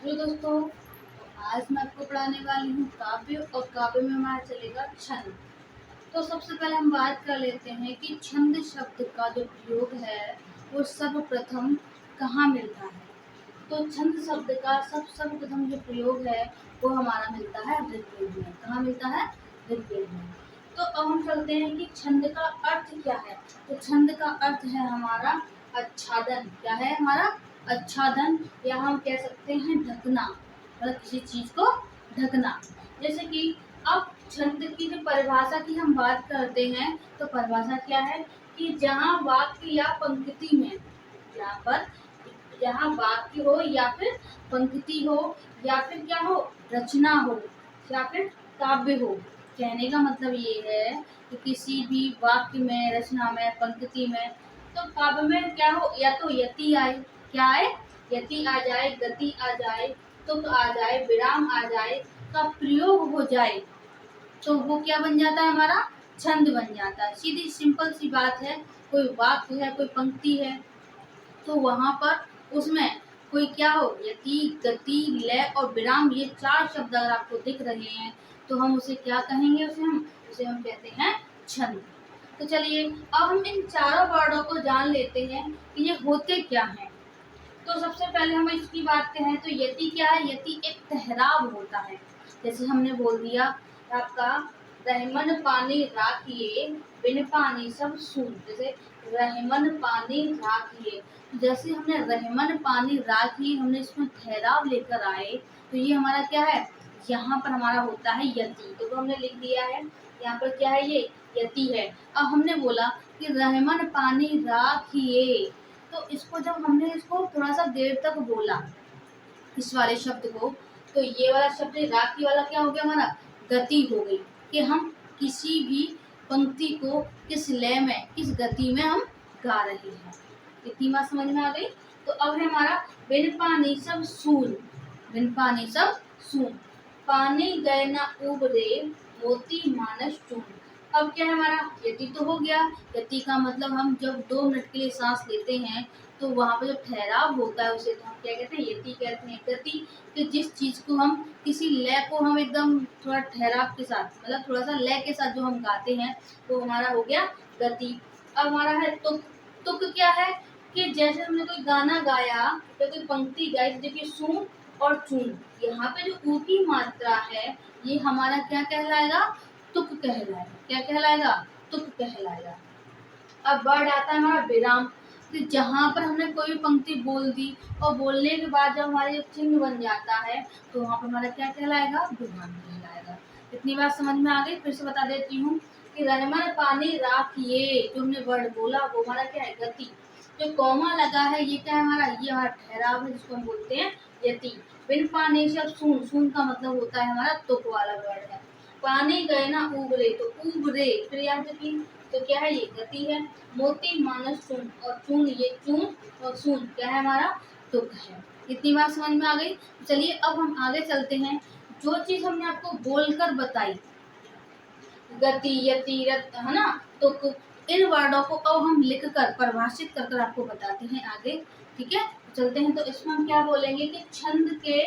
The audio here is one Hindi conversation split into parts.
हेलो दोस्तों, आज मैं आपको पढ़ाने वाली हूँ काव्य और काव्य में हमारा चलेगा छंद। तो सबसे पहले हम बात कर लेते हैं कि छंद शब्द का जो प्रयोग है वो सर्वप्रथम कहाँ मिलता है। तो छंद शब्द का सर्वप्रथम जो प्रयोग है वो हमारा मिलता है ऋग्वेद में। कहाँ मिलता है? ऋग्वेद में। तो अब हम चलते हैं कि छंद का अर्थ क्या है। तो छंद का अर्थ है हमारा आच्छादन। क्या है हमारा? आच्छादन, या हम कह सकते हैं ढकना, मतलब किसी चीज को ढकना। जैसे कि अब छंद की जो परिभाषा की हम बात करते हैं तो परिभाषा क्या है कि जहाँ वाक्य या पंक्ति में, यहाँ पर जहाँ वाक्य हो या फिर पंक्ति हो या फिर क्या हो, रचना हो या फिर काव्य हो। कहने का मतलब ये है कि किसी भी वाक्य में, रचना में, पंक्ति में, तो काव्य में क्या हो, या तो यति आए, क्या आए, यति आ जाए, गति आ जाए, तुक आ जाए, विराम आ जाए, का प्रयोग हो जाए, तो वो क्या बन जाता है हमारा? छंद बन जाता है। सीधी सिंपल सी बात है, कोई वाक्य है, कोई पंक्ति है, तो वहां पर उसमें कोई क्या हो, यति, गति, लय और विराम, ये चार शब्द अगर आपको दिख रहे हैं तो हम उसे क्या कहेंगे? उसे हम कहते हैं छंद। तो चलिए अब हम इन चारों वर्डों को जान लेते हैं कि ये होते क्या हैं। तो सबसे पहले हम इसकी बात करें तो यति क्या है? यति एक ठहराव होता है। जैसे हमने बोल दिया आपका रहमन पानी राखिए, बिन पानी सब सून। जैसे रहमन पानी राखिए, जैसे हमने रहमन पानी राखिए, हमने इसमें ठहराव लेकर आए, तो ये हमारा क्या है? यहाँ पर हमारा होता है यति। तो हमने लिख दिया है यहाँ पर क्या है, ये यति है। अब हमने बोला कि रहमन पानी राखिए, तो इसको जब हमने इसको थोड़ा सा देर तक बोला, इस वाले शब्द को, तो ये वाला शब्द राखी वाला क्या हो गया हमारा? गति हो गई, कि हम किसी भी पंक्ति को किस लय में, किस गति में हम गा रहे हैं। इतनी बात समझ में आ गई। तो अब है हमारा बिन पानी सब सून। बिन पानी सब सून, पानी गए ना उबरे, मोती मानस चून। अब क्या है हमारा? यति तो हो गया। यति का मतलब हम जब 2 मिनट के लिए सांस लेते हैं तो वहाँ पे जो ठहराव होता है उसे तो हम क्या कहते हैं? यति कहते हैं। गति, कि जिस चीज को हम, किसी लय को हम एकदम थोड़ा ठहराव के साथ, मतलब थोड़ा सा लय के साथ जो हम गाते हैं, तो हमारा हो गया गति। अब हमारा है तुक। तुक क्या है? कि जैसे हमने कोई गाना गाया या कोई पंक्ति गाई, देखिए सून और चून, यहाँ पे जो ऊ की मात्रा है ये हमारा क्या कहलाएगा? तुक कहलाएगा। क्या कहलाएगा? तुक कहलाएगा। अब वर्ड आता है हमारा विराम, कि जहाँ पर हमने कोई भी पंक्ति बोल दी और बोलने के बाद जब हमारे चिन्ह बन जाता है तो वहाँ पर हमारा क्या कहलाएगा? विराम कहलाएगा। इतनी बात समझ में आ गई? फिर से बता देती हूँ कि रहमन पानी राखिए, जो हमने वर्ड बोला वो हमारा क्या है? गति। जो कॉमा लगा है ये क्या है हमारा? ये हमारा ठहराव है, जिसको हम बोलते हैं यति। बिन पानी से अब सून, सून का मतलब होता है हमारा तुक वाला वर्ड है। पानी गए ना उबरे, तो उबरे फिर याद रखिए, तो क्या है? ये गति है। मोती मानस चून, और चून, ये चून और सून क्या है हमारा? तुक है। इतनी बात समझ में आ गई। चलिए अब हम आगे चलते हैं। जो चीज हमने आपको बोलकर बताई, गति, यति, रत, है ना, तुक, इन वर्डों को अब हम लिखकर, परिभाषित कर आपको बताते हैं आगे। ठीक है, चलते हैं। तो इसमें हम क्या बोलेंगे कि छंद के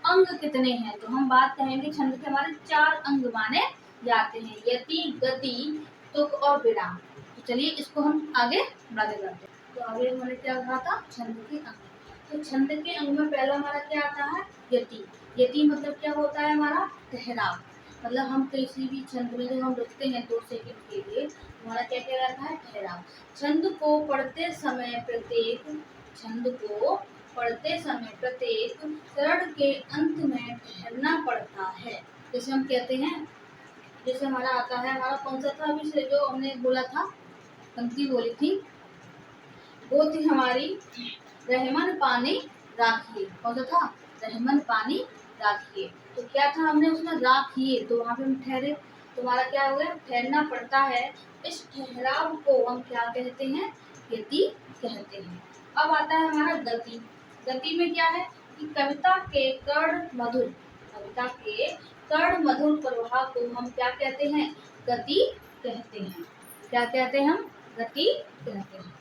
अंग कितने हैं। तो हम बात करेंगे छंद के हमारे 4 अंग माने जाते हैं, यति, गति, तुक और विराम। तो चलिए इसको हम आगे बढ़ाते करते हैं। तो आगे हमने क्या कहा था? छंद के अंग। तो छंद के अंग में पहला हमारा क्या आता है? यति। यति मतलब क्या होता है हमारा? ठहराव। मतलब हम किसी भी छंद में जब हम रुकते हैं 2 सेकंड के लिए, हमारा क्या कहलाता है? ठहराव। छंद को पढ़ते समय प्रत्येक, छंद को पढ़ते समय प्रत्येक चरण के अंत में ठहरना पड़ता है। जैसे हम कहते हैं, जैसे हमारा आता है, हमारा कौन सा था अभी से जो हमने बोला था, पंक्ति बोली थी, वो थी हमारी रहमन पानी राखिए। कौन सा था? रहमन पानी राखिए। तो क्या था हमने उसमें? राखिए, तो वहां पे हम ठहरे, तो हमारा क्या हो गया? ठहरना पड़ता है। इस ठहराव को हम क्या कहते हैं? यति कहते हैं। अब आता है हमारा गति। गति में क्या है कि कविता के कर्ण मधुर, कविता के कर्ण मधुर प्रवाह को हम क्या कहते हैं? गति कहते हैं। क्या कहते हैं हम? गति कहते हैं।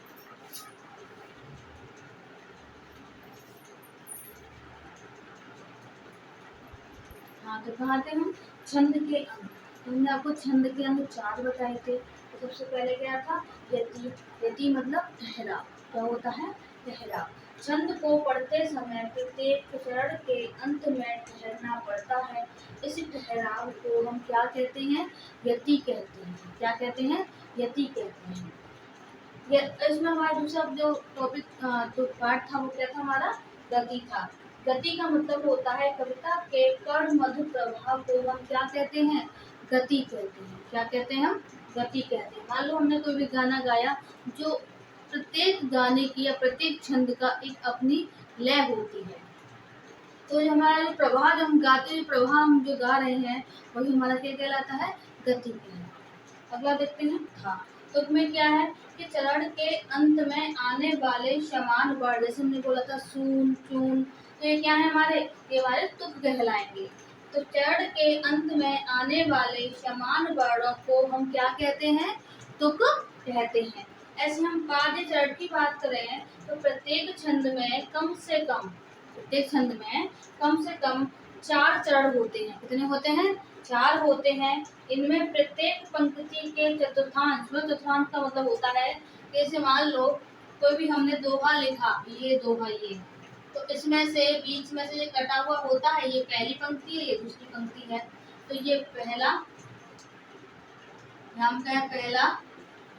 हाँ, तो कहाँ थे हम? छंद के अंग। तो हमने आपको छंद के अंग 4 बताए थे। तो सबसे पहले क्या था? यति। यति मतलब ठहराव। क्या होता है? ठहराव। छंद को पढ़ते समय प्रत्येक चरण के अंत में ठहरना पड़ता है। इस ठहराव को हम क्या कहते हैं? यति कहते हैं। क्या कहते हैं? यति कहते हैं। ये इसमें हमारा दूसरा जो टॉपिक जो पार्ट था वो क्या था हमारा? गति था। गति का मतलब होता है कविता के कर्ण मधु प्रभाव को हम क्या कहते हैं? गति कहते हैं। क्या कहते हैं हम? गति कहते हैं। मान लो हमने कोई भी गाना गाया, जो प्रत्येक गाने की या प्रत्येक छंद का एक अपनी लय होती है, तो ये हमारा जो प्रवाह, जो हम गाते हुए प्रवाह हम जो गा रहे हैं, वही हमारा क्या कहलाता है? गति कहलाता है। अगला देखते हैं था। तुक में क्या है कि चरण के अंत में आने वाले समान वर्ण, जैसे हमने बोला था सून चून, तो ये क्या है हमारे? ये हमारे तुक कहलाएंगे। तो चरण के अंत में आने वाले समान वर्णों को हम क्या कहते हैं? तुक कहते हैं। ऐसे हम पाद्य चरण की बात करें तो प्रत्येक छंद में कम से कम, प्रत्येक छंद में कम से कम 4 चरण होते हैं। कितने होते हैं? 4 होते हैं। इनमें प्रत्येक पंक्ति के चतुर्थांश, चतुर्थांश का मतलब होता है जैसे मान लो कोई भी हमने दोहा लिखा, ये दोहा ये, तो इसमें से बीच में से ये कटा हुआ होता है, ये पहली पंक्ति है, ये दूसरी पंक्ति है। तो ये पहला, हम कहें पहला,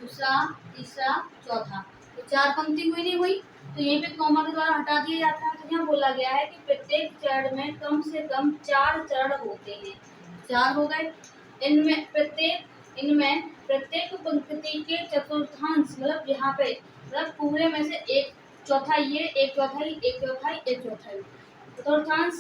दूसरा, तीसरा, चौथा, तो 4 पंक्ति हुई नहीं हुई? तो यहीं पे कॉमा के द्वारा हटा दिया जाता है। तो यहाँ बोला गया है कि प्रत्येक चरण में कम से कम 4 चरण होते हैं। 4 हो गए। इनमें प्रत्येक पंक्ति के चतुर्थांश, मतलब यहाँ पे मतलब पूरे में से एक चौथाई ये, एक चौथाई, एक चौथाई, एक चौथाई, चतुर्थांश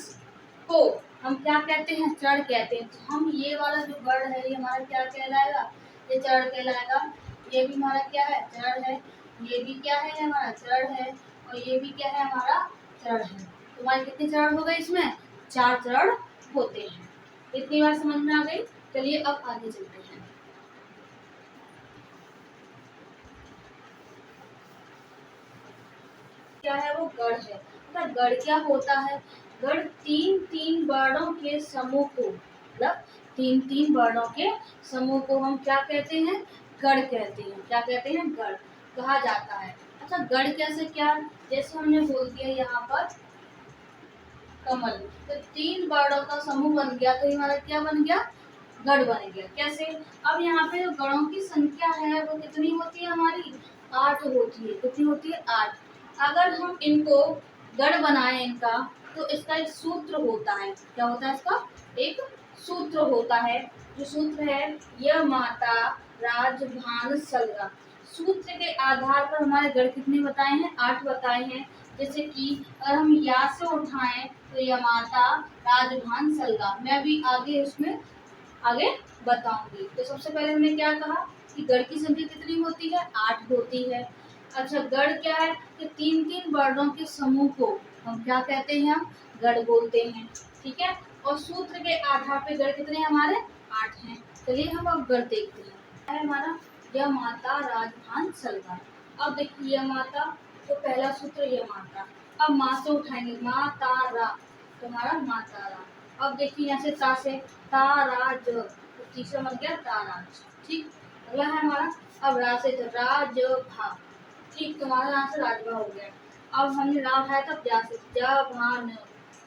को हम क्या कहते हैं? चरण कहते हैं। तो हम ये वाला जो वर्ण है ये हमारा क्या कहलाएगा? ये चरण कहलाएगा। ये भी हमारा क्या है? चरण है। ये भी क्या है? हमारा चरण है। और ये भी क्या है? हमारा चरण है। तो हमारे कितने चरण हो गए? इसमें 4 चरण होते हैं। इतनी बार समझ में आ गई? चलिए अब आगे चलते हैं। क्या है? वो गढ़ है। तो गढ़ क्या होता है? गढ़ 3-3 वर्णों के समूह को, मतलब 3-3 वर्णों के समूह को हम क्या कहते हैं? गढ़ कहते हैं। क्या कहते हैं? गढ़ कहा जाता है। अच्छा, गढ़ कैसे? क्या, जैसे हमने बोल दिया यहाँ पर कमल, तो 3 वर्णों का समूह बन गया, तो हमारा क्या बन गया? गढ़ बन गया। कैसे? अब यहाँ पे जो गढ़ों की संख्या है वो कितनी होती है हमारी? 8 होती है। कितनी होती है? 8। अगर हम इनको गढ़ बनाए इनका, तो इसका एक सूत्र होता है। क्या होता है इसका? एक सूत्र होता है। जो सूत्र है, य माता राज भान सलगा। सूत्र के आधार पर हमारे गढ़ कितने बताए हैं? 8 बताए हैं। जैसे कि अगर हम या से उठाएं तो यमाता राजभान सलगा। मैं अभी आगे उसमें आगे बताऊंगी। तो सबसे पहले हमने क्या कहा कि गढ़ की संख्या कितनी होती है? 8 होती है। अच्छा, गढ़ क्या है कि 3-3 वर्णों के समूह को हम क्या कहते हैं? हम गढ़ बोलते हैं। ठीक है। और सूत्र के आधार पे गढ़ कितने हमारे? 8 हैं। चलिए हम अब गढ़ देखते हैं। है हमारा यह माता राजभान सलगा। अब देखिए यह माता, तो पहला सूत्र यह माता। अब माँ से उठाएंगे, माँ तारा, तुम्हारा माँ तारा। अब देखिए यहाँ से ता से ताराज, तो तीसरा बन गया ताराज। ठीक। अगला है हमारा अब रा से, तो राज भा। ठीक, तुम्हारा यहाँ से राजभा हो गया। अब हमने रा उठाया था जा से, जभान,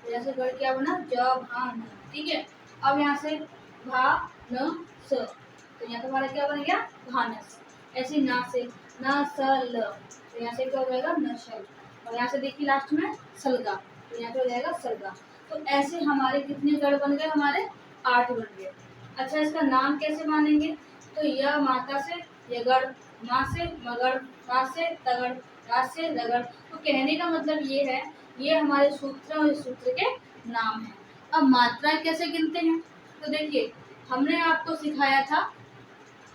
जैसे गढ़ क्या बना? जभान। ठीक है। अब यहाँ से भा न स, तो यहाँ हमारा क्या बन गया? भानस। ऐसे ना से न सल, तो यहाँ से क्या हो जाएगा? नशल। और यहाँ से देखिए लास्ट में सलगा, तो यहाँ पे हो जाएगा सलगा। तो ऐसे हमारे कितने गढ़ बन गए? हमारे 8 बन गए। अच्छा, इसका नाम कैसे मानेंगे? तो यह माता से यगढ़, माँ से मगढ़, ता से तगड़, रा से रगड़। तो कहने का मतलब ये है, ये हमारे सूत्र और इस सूत्र के नाम है। अब मात्राएं कैसे गिनते हैं? तो देखिए हमने आपको सिखाया था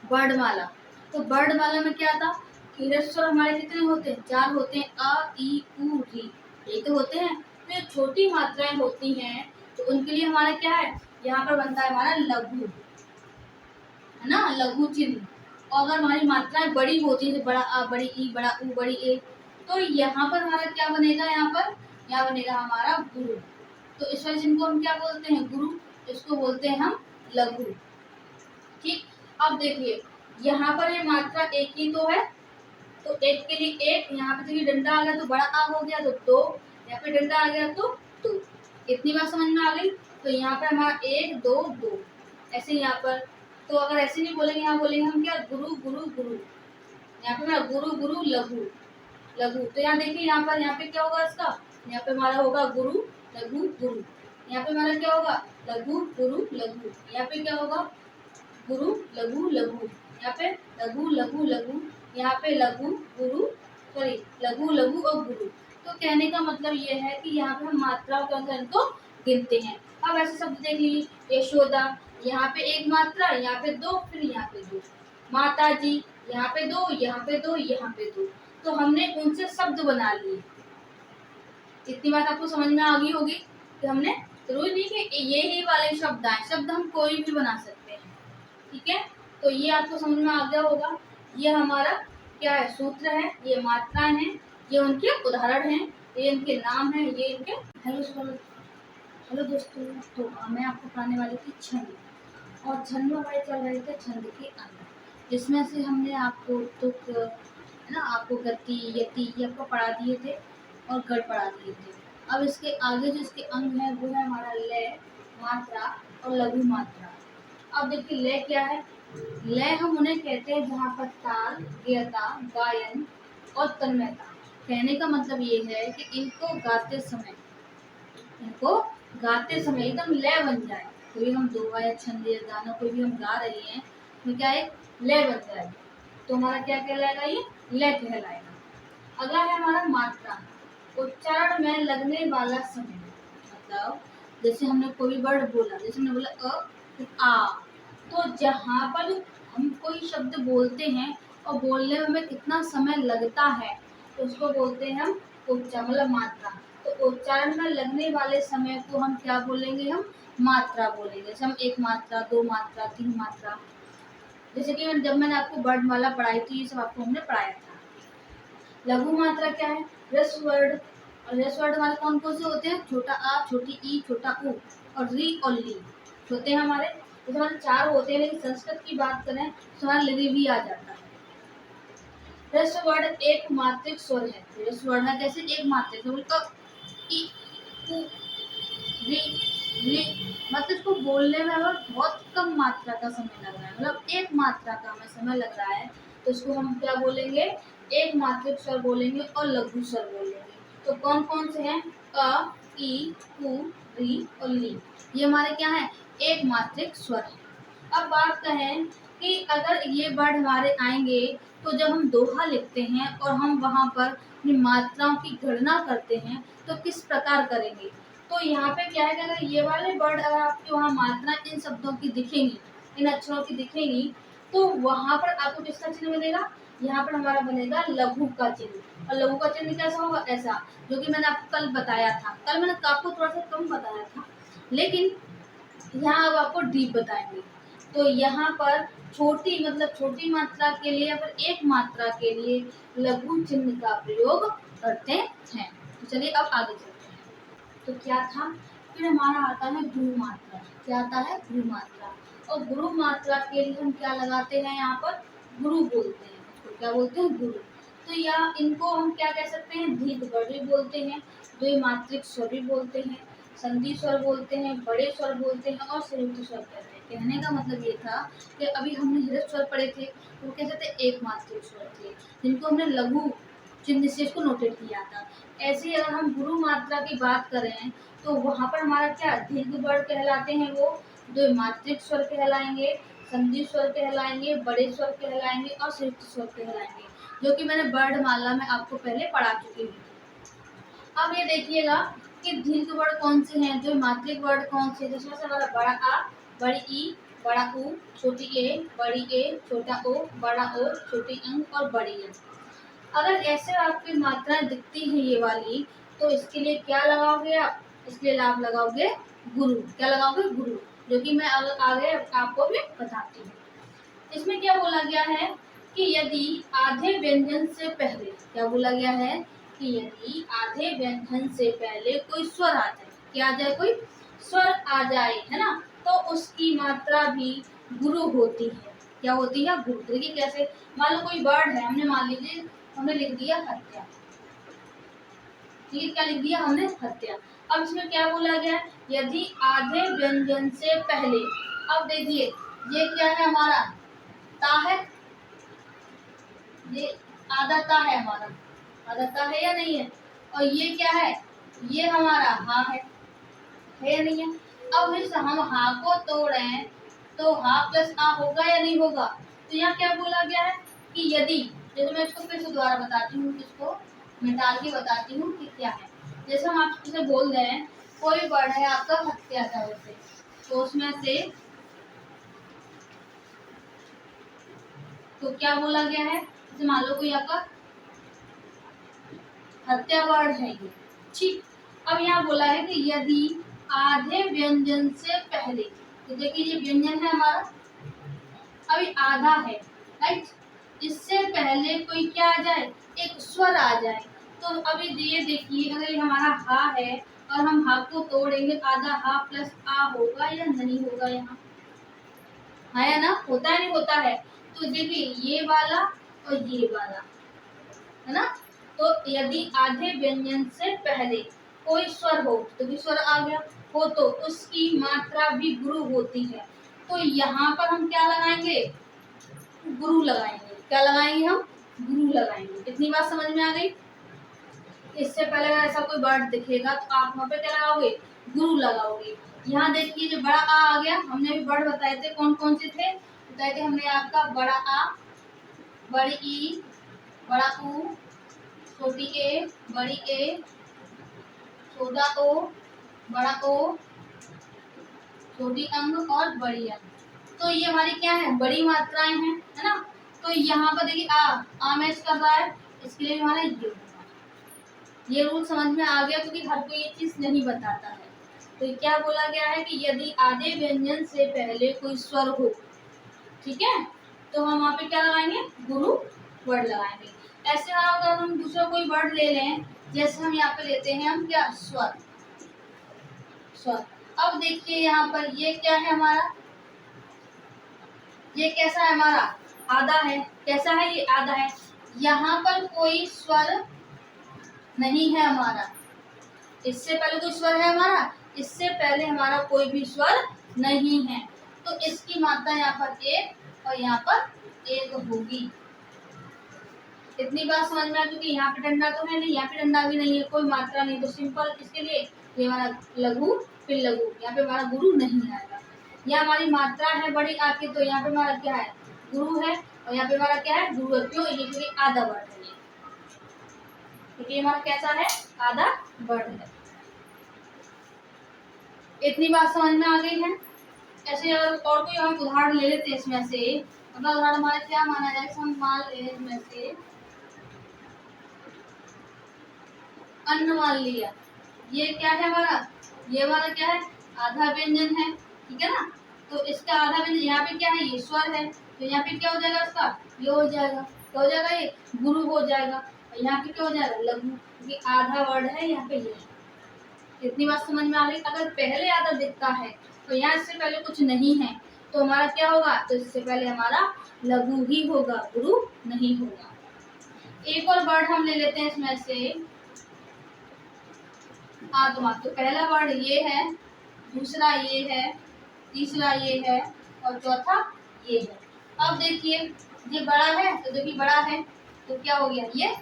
वर्णमाला। तो वर्णमाला में क्या था कि ह्रस्वर हमारे कितने होते हैं? 4 होते हैं। अ ई उ री, ये तो होते हैं। तो छोटी मात्राएं होती हैं तो उनके लिए हमारा क्या है? यहाँ पर बनता है हमारा लघु, है ना, लघु चिन्ह। और अगर हमारी मात्राएं बड़ी होती है, बड़ा आ, बड़ी ई, बड़ा ऊ, बड़ी ए, तो यहाँ पर हमारा क्या बनेगा? यहाँ बनेगा हमारा गुरु। तो इस वजह से इनको हम क्या बोलते हैं? गुरु इसको बोलते हैं हम लघु। ठीक, अब देखिए यहाँ पर ये मात्रा एक ही तो है, तो एक के लिए एक, यहाँ पे देखिए डंडा आ गया तो बड़ा आ हो गया तो दो, यहाँ पे डंडा आ गया तो दो। इतनी बात समझ में आ गई। तो यहाँ पर हमारा एक दो दो, ऐसे यहाँ पर। तो अगर ऐसे नहीं बोलेंगे, यहाँ बोलेंगे हम क्या, गुरु गुरु गुरु। यहाँ पे हमारा गुरु गुरु लघु लघु। तो यहाँ देखिए यहाँ पे क्या होगा इसका, यहाँ पे हमारा होगा गुरु लघु गुरु। यहाँ पे हमारा क्या होगा, लघु गुरु लघु। यहाँ पे क्या होगा, गुरु लघु लघु। यहाँ पे लघु लघु लघु। यहाँ पे लघु गुरु, सॉरी लघु लघु और गुरु। तो कहने का मतलब ये है कि यहाँ पे हम मात्राओं के अनुसार इनको गिनते हैं। अब ऐसे शब्द देख लीजिए, यशोदा, यहाँ पे एक मात्रा, यहाँ पे दो, फिर यहाँ पे दो। माता जी, यहाँ पे दो, यहाँ पे दो, यहाँ पे दो। तो हमने उनसे शब्द बना लिए। इतनी बात आपको समझ में आ गई होगी कि हमने जरूरी नहीं कि ये ही वाले शब्द आए, शब्द हम कोई भी बना सकते हैं। ठीक है, तो ये आपको समझ में आ गया होगा। ये हमारा क्या है, सूत्र है, ये मात्राएं हैं, ये उनके उदाहरण हैं, ये इनके नाम हैं, ये इनके। हेलो दोस्तों, तो मैं आपको पढ़ाने वाली थी छंद, और छंद में हमारे चल रहे थे छंद के अंग, जिसमें से हमने आपको तुक है ना, आपको गति यति ये आपको पढ़ा दिए थे और गढ़ पढ़ा दिए थे। अब इसके आगे जो इसके अंग है वो है हमारा लय, मात्रा और लघु मात्रा। अब देखिए लय क्या है, लय हम उन्हें कहते हैं जहाँ पर ताल, गेयता, गायन और तन्मयता। कहने का मतलब ये है कि इनको गाते समय एकदम लय बन जाए। कोई हम दोहा या छंद या गाना कोई भी हम गा रहे हैं तो क्या एक लय बन जाए, तो हमारा क्या कहलाएगा, ये लय कहलाएगा। अगला है हमारा मात्रा, उच्चारण में लगने वाला समय। मतलब जैसे हमने कोई वर्ड बोला, जैसे हमने बोला अ फिर आ, तो जहाँ पर हम कोई शब्द बोलते हैं और बोलने में हमें कितना समय लगता है तो उसको बोलते हैं हम उच्चारण, मतलब मात्रा। तो उच्चारण में लगने वाले समय को हम क्या बोलेंगे, हम मात्रा बोलेंगे। जैसे हम एक मात्रा, दो मात्रा, तीन मात्रा। जैसे कि जब मैंने आपको वर्णमाला पढ़ाई थी, ये सब आपको हमने पढ़ाया था। लघु मात्रा क्या है, ह्रस्व वर्ण। और ह्रस्व वर्ण हमारे कौन कौन से होते हैं, छोटा आ, छोटी ई, छोटा उ और री और ली होते हैं हमारे। तो हमारे चार होते हैं, लेकिन संस्कृत की बात करें तो हमारा लघु भी आ जाता है। ह्रस्व वर्ण एक मात्रिक स्वर है। ह्रस्व वर्ण है कैसे, एक मात्रिक, ई उ री ली, मतलब इसको बोलने में हमें बहुत कम मात्रा का समय लग रहा है, मतलब एक मात्रा का हमें समय लग रहा है, तो इसको हम क्या बोलेंगे, एक मात्रिक स्वर बोलेंगे और लघु स्वर बोलेंगे। तो कौन कौन से हैं, अ, ई, उ, री और ली, ये हमारे क्या है, एक मात्रिक स्वर है। अब बात कहें कि अगर ये वर्ड हमारे आएंगे तो जब हम दोहा लिखते हैं और हम वहाँ पर अपनी मात्राओं की गणना करते हैं तो किस प्रकार करेंगे। तो यहाँ पे क्या है कि अगर ये वाले वर्ड अगर आपके वहाँ मात्रा इन शब्दों की दिखेंगी, इन अक्षरों की दिखेंगी, तो वहाँ पर आपको किसका चिन्ह बनेगा, यहाँ पर हमारा बनेगा लघु का चिन्ह। और लघु का चिन्ह कैसा होगा, ऐसा, जो कि मैंने आपको कल बताया था। कल मैंने आपको थोड़ा सा कम बताया था, लेकिन यहाँ अब आपको डीप बताएंगे। तो यहाँ पर छोटी, मतलब छोटी मात्रा के लिए या फिर एक मात्रा के लिए लघु चिन्ह का प्रयोग करते हैं। तो चलिए अब आगे चलते हैं। तो क्या था, फिर हमारा आता है गुरु मात्रा। क्या आता है, गुरु मात्रा। और गुरु मात्रा के लिए हम क्या लगाते हैं, यहाँ पर गुरु बोलते हैं। तो क्या बोलते हैं, गुरु। तो या इनको हम क्या कह सकते हैं, दीर्घ वर्ण भी बोलते हैं, द्विमात्रिक स्वर भी बोलते हैं, संधि स्वर बोलते हैं, बड़े स्वर बोलते हैं और संयुक्त स्वर कहते हैं। कहने का मतलब ये था कि अभी हमने ह्रस्व स्वर पढ़े थे, तो वो कैसे थे, एक मात्रिक स्वर थे, जिनको हमने लघु चिन्ह से इसको नोटेट किया था। ऐसे ही अगर हम गुरु मात्रा की बात करें तो वहाँ पर हमारा क्या, दीर्घ वर्ण कहलाते हैं, वो द्विमात्रिक स्वर कहलाएंगे, संधि स्वर कहलाएंगे, बड़े स्वर कहलाएंगे और संयुक्त स्वर कहलाएंगे, जो कि मैंने वर्णमाला में आपको पहले पढ़ा चुकी हूँ। अब ये देखिएगा कि दीर्घ वर्ण कौन से हैं, जो मात्रिक वर्ण कौन से, जिसमें से हमारा बड़ा आ, बड़ी ई, बड़ा उ, छोटी ए, छोटा ओ, बड़ा ओ, छोटी अंग और बड़ी ए। अगर ऐसे आपकी मात्राएं दिखती हैं ये वाली, तो इसके लिए क्या लगाओगे आप, इसके लिए आप लगाओगे गुरु। क्या लगाओगे, गुरु, जो कि मैं आगे आपको भी बताती हूँ। इसमें क्या बोला गया है कि यदि आधे व्यंजन से पहले, क्या बोला गया है कि यदि आधे व्यंजन से पहले कोई स्वर आ जाए, क्या आ जाए, कोई स्वर आ जाए, है ना, तो उसकी मात्रा भी गुरु होती है। क्या होती है? गुरु। देखिए कैसे, मान लो कोई वर्ड है, हमने मान लीजिए हमने लिख दिया हत्या। ठीक है, क्या लिख दिया हमने? हत्या। अब इसमें क्या बोला गया है? यदि आधे व्यंजन से पहले, अब देखिए ये क्या है हमारा? ता है, ये आधा ता है हमारा, आधा ता है या नहीं है? और ये क्या है? ये हमारा हा है या नहीं है? अब इस हम हा को तोड़े तो हा प्लस आ होगा या नहीं होगा? तो यहाँ क्या बोला गया है कि यदि, जैसे मैं इसको फिर से दोबारा बताती हूँ, इसको मिटा के बताती हूँ कि क्या है। जैसे हम आपसे बोल रहे हैं कोई वर्ड है आपका हत्या का, वैसे तो उसमें से तो क्या बोला गया है? जैसे मान लो कोई आपका हत्या वर्ड है ये, ठीक। अब यहाँ बोला है कि यदि आधे व्यंजन से पहले, तो देखिए ये व्यंजन है हमारा, अभी आधा है, राइट। इससे पहले कोई क्या आ जाए? एक स्वर आ जाए। तो अभी ये देखिए, अगर ये हमारा हा है और हम हा को तोड़ेंगे, आधा हा प्लस आ होगा या नहीं होगा? यहाँ हाँ या ना? होता है नहीं होता है? तो देखिए ये वाला और ये वाला, है ना? तो यदि आधे व्यंजन से पहले कोई स्वर हो, तो भी स्वर आ गया हो, तो उसकी मात्रा भी गुरु होती है। तो यहाँ पर हम क्या लगाएंगे? गुरु लगाएंगे। क्या लगाएंगे हम? गुरु लगाएंगे। इतनी बात समझ में आ गई? इससे पहले अगर ऐसा कोई वर्ड दिखेगा तो आप वहाँ पे क्या लगाओगे? गुरु लगाओगे। यहाँ देखिए जो बड़ा आ गया, हमने भी वर्ड बताए थे, कौन कौन से थे? बताए थे हमने आपका बड़ा आ, बड़ी ई, बड़ा ऊ, छोटी ए, बड़ी ए, छोटा ओ, बड़ा ओ, छोटी अंग और बड़ी अंग। तो ये हमारी क्या है? बड़ी मात्राएं हैं, है ना? तो यहाँ पर देखिए आ मैच कर रहा है, इसके लिए हमारा ये रूल समझ में आ गया, क्योंकि हर कोई ये चीज नहीं बताता है। तो क्या बोला गया है कि यदि आधे व्यंजन से पहले कोई स्वर हो, ठीक है, तो हम वहाँ पे क्या लगाएंगे? गुरु वर्ड लगाएंगे। ऐसे अगर हम दूसरा कोई वर्ड ले लें, जैसे हम यहाँ पे लेते हैं हम क्या? स्वर। स्वर। अब देखिए यहाँ पर ये क्या है हमारा? ये कैसा है हमारा? आधा है। कैसा है? ये आधा है। यहाँ पर कोई स्वर नहीं है हमारा। इससे पहले कोई स्वर है हमारा? इससे पहले हमारा कोई भी स्वर नहीं है। तो इसकी मात्रा यहाँ पर एक और यहाँ पर एक होगी। इतनी बात समझ में आ, क्योंकि यहाँ पे डंडा तो है नहीं, यहाँ पे डंडा भी नहीं है, कोई मात्रा नहीं, तो सिंपल इसके लिए ये हमारा लघु फिर लघु, यहाँ पे हमारा गुरु नहीं आएगा। यहाँ हमारी मात्रा है बड़ी आके, तो यहाँ पे हमारा क्या है? गुरु है। और यहाँ पे हमारा क्या है? गुरु है। क्यों? ये क्योंकि आधा वर्ड है, क्योंकि हमारा कैसा है? आधा वर्ड है। इतनी बात समझ में आ गई है? ऐसे और कोई हम उदाहरण ले लेते हैं इसमें से। अगला उदाहरण हमारा क्या माना जाए? हम मान ले इसमें से अन्न मान लिया। ये क्या है हमारा? ये हमारा क्या है? आधा व्यंजन है, ठीक है ना? तो इसका आधा व्यंजन यहाँ पे क्या है? ये स्वर है, तो यहाँ पे क्या हो जाएगा? इसका ये हो जाएगा। क्या हो जाएगा? ये गुरु हो जाएगा। और यहाँ पे क्या हो जाएगा? लघु, क्योंकि आधा वर्ड है यहाँ पे ये। इतनी बात समझ में आ गई? अगर पहले आधा दिखता है तो यहाँ इससे पहले कुछ नहीं है, तो हमारा क्या होगा? तो इससे पहले हमारा लघु ही होगा, गुरु नहीं होगा। एक और वर्ड हम ले लेते हैं इसमें से आत्मा। तो पहला वर्ड ये है, दूसरा ये है, तीसरा ये है और चौथा ये है। अब देखिए ये बड़ा है, तो देखिए बड़ा है तो क्या हो गया? ये,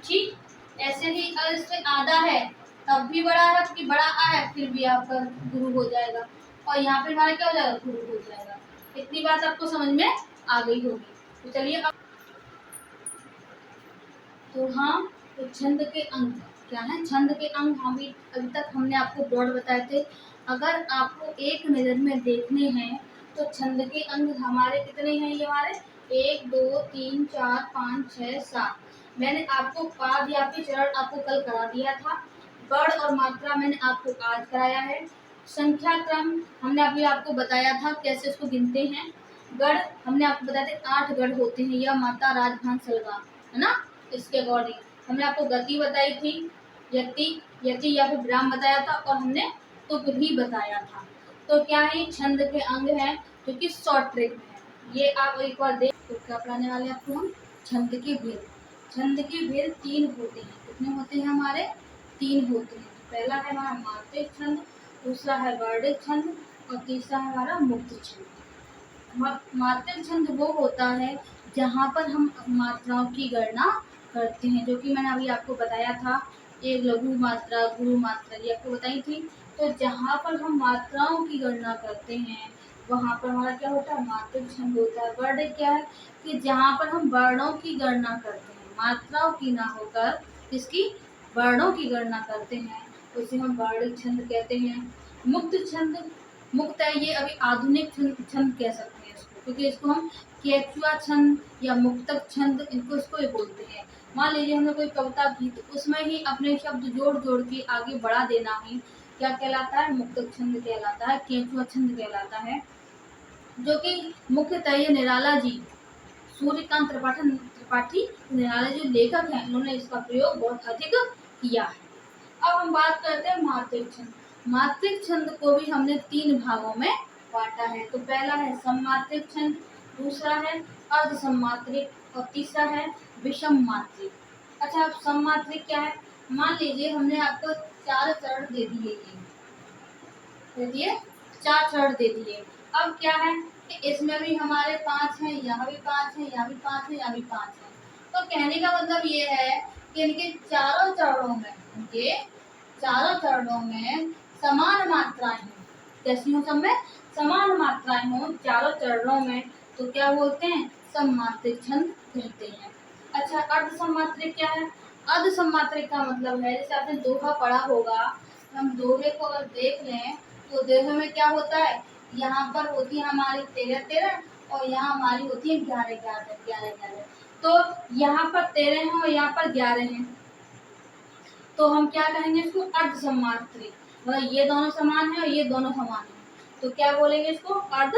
ठीक। ऐसे ही अगर इसमें आधा है तब भी बड़ा है, क्योंकि बड़ा आ है, फिर भी आपका गुरु हो जाएगा। और यहाँ पे हमारा क्या हो जाएगा? गुरु हो जाएगा। इतनी बात आपको समझ में आ गई होगी। तो चलिए अब, तो हाँ, तो छंद के अंग क्या है? छंद के अंग अभी तक हमने आपको ब्रॉड बताए थे। अगर आपको एक नज़र में देखने हैं तो छंद के अंग हमारे कितने हैं? ये हमारे 1 2 3 4 5 6 7। मैंने आपको पाद या फिर चरण आपको कल करा दिया था। वर्ण और मात्रा मैंने आपको आज कराया है। संख्या क्रम हमने अभी आपको बताया था कैसे उसको गिनते हैं। गढ़ हमने आपको बताया था 8 गढ़ होते हैं, या माता राजभान सलगा, है ना? इसके अकॉर्डिंग हमने आपको गति बताई थी, यति यति या फिर विराम बताया था, और हमने तुक भी बताया था। तो तो क्या है, छंद के अंग है जो कि शॉर्ट ट्रिक में है। ये आप एक बार देख, तो क्या पढ़ाने वाले हैं आपको हम, छंद के भेद। छंद के भेद 3 होते हैं। कितने होते हैं हमारे, 3 होते हैं। पहला है हमारा मात्रिक छंद, दूसरा है वर्णिक छंद और तीसरा है हमारा मुक्त छंद। मात्रिक छंद वो होता है जहाँ पर हम मात्राओं की गणना करते हैं, जो कि मैंने अभी आपको बताया था, एक लघु मात्रा, गुरु मात्रा, ये आपको बताई थी। तो जहाँ पर हम मात्राओं की गणना करते हैं वहाँ पर हमारा क्या होता है, मात्रिक छंद होता है। वर्णिक क्या है कि जहाँ पर हम वर्णों की गणना करते हैं, मात्राओं की ना होकर किसकी, वर्णों की गणना करते हैं, उसे हम वर्णिक छंद कहते हैं। मुक्त छंद, मुक्त है ये अभी आधुनिक छंद कह सकते हैं इसको, क्योंकि इसको हम केचुआ छंद या मुक्तक छंद, इनको इसको ही बोलते हैं। मान लीजिए हमने कोई कविता की तो उसमें ही अपने शब्द जोड़ जोड़ के आगे बढ़ा देना ही क्या कहलाता है, मुक्तक छंद कहलाता है, केचुआ छंद कहलाता है। जो कि मुख्यतः ये निराला जी, सूर्यकांत त्रिपाठी निराला जो लेखक हैं, उन्होंने इसका प्रयोग बहुत अधिक किया है। अब हम बात करते हैं मात्रिक छंद। मात्रिक छंद को भी हमने 3 भागों में बांटा है। तो पहला है सममात्रिक छंद, दूसरा है अर्ध सममात्रिक और तीसरा है विषम मात्रिक। अच्छा, अब सममात्रिक क्या है, मान लीजिए हमने आपको 4 चरण दे दिए, दे दिए 4 चरण दे दिए। अब क्या है कि इसमें भी हमारे 5 हैं, यहाँ भी 5 हैं, यहाँ भी 5 हैं, यहाँ भी 5 हैं। तो कहने का मतलब ये है कि इनके चारों चरणों में, इनके चारों चरणों में समान मात्राएं हैं। कैसी हो, सब में समान मात्राएं हो चारों चरणों में, तो क्या बोलते हैं, सममात्रिक छंद कहते हैं। अच्छा, अर्ध सममात्रिक क्या है, अर्ध सममात्रिक का मतलब है, जैसे आपने दोहा पढ़ा होगा, हम दोहे को अगर देख लें तो दोहे में क्या होता है, यहाँ पर होती है हमारी 13 और यहाँ हमारी होती है 11। तो यहाँ पर 13 है और यहाँ पर 11 है, तो हम क्या कहेंगे इसको, अर्ध सममात्रिक। मतलब ये दोनों समान है और ये दोनों समान है, तो क्या बोलेंगे इसको, अर्ध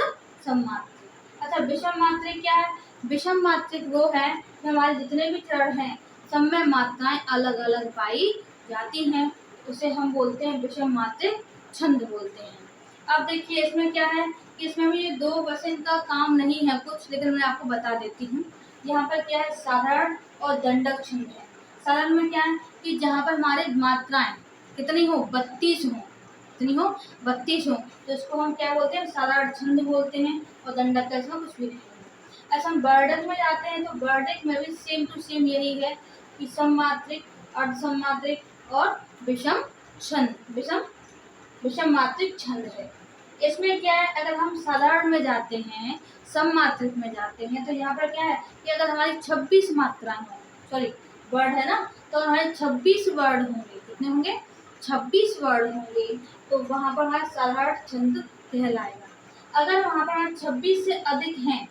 सममात्रिक। अच्छा, विषम मात्रिक क्या है, विषम मात्रिक वो है कि हमारे जितने भी चरण हैं सब में मात्राएं अलग अलग पाई जाती हैं, उसे हम बोलते हैं विषम मात्रिक छंद बोलते हैं। अब देखिए इसमें क्या है कि इसमें भी ये 2 बस इनका काम नहीं है कुछ, लेकिन मैं आपको बता देती हूँ। यहाँ पर क्या है, साधारण और दंडक छंद है। साधारण में क्या है कि जहाँ पर हमारे मात्राएं कितनी हो, 32 हो, कितनी हो, 32 हो, तो इसको हम क्या बोलते हैं, साधारण छंद बोलते हैं। और दंडक का इसमें कुछ भी नहीं है। ऐसा हम वर्णक में जाते हैं तो वर्णक में भी सेम टू सेम यही है कि सममात्रिक, अर्ध सममात्रिक और विषम छंद, विषम मात्रिक छंद है। इसमें क्या है, अगर हम साधारण में जाते हैं, सममात्रिक में जाते हैं, तो यहाँ पर क्या है कि अगर हमारी 26 मात्राएं हो, सॉरी वर्ड है ना, तो हमारे 26 वर्ड होंगे, कितने होंगे, 26 वर्ड होंगे, तो वहाँ पर हमारा साधारण छंद कहलाएगा। अगर वहाँ पर हमारे 26 से अधिक हैं,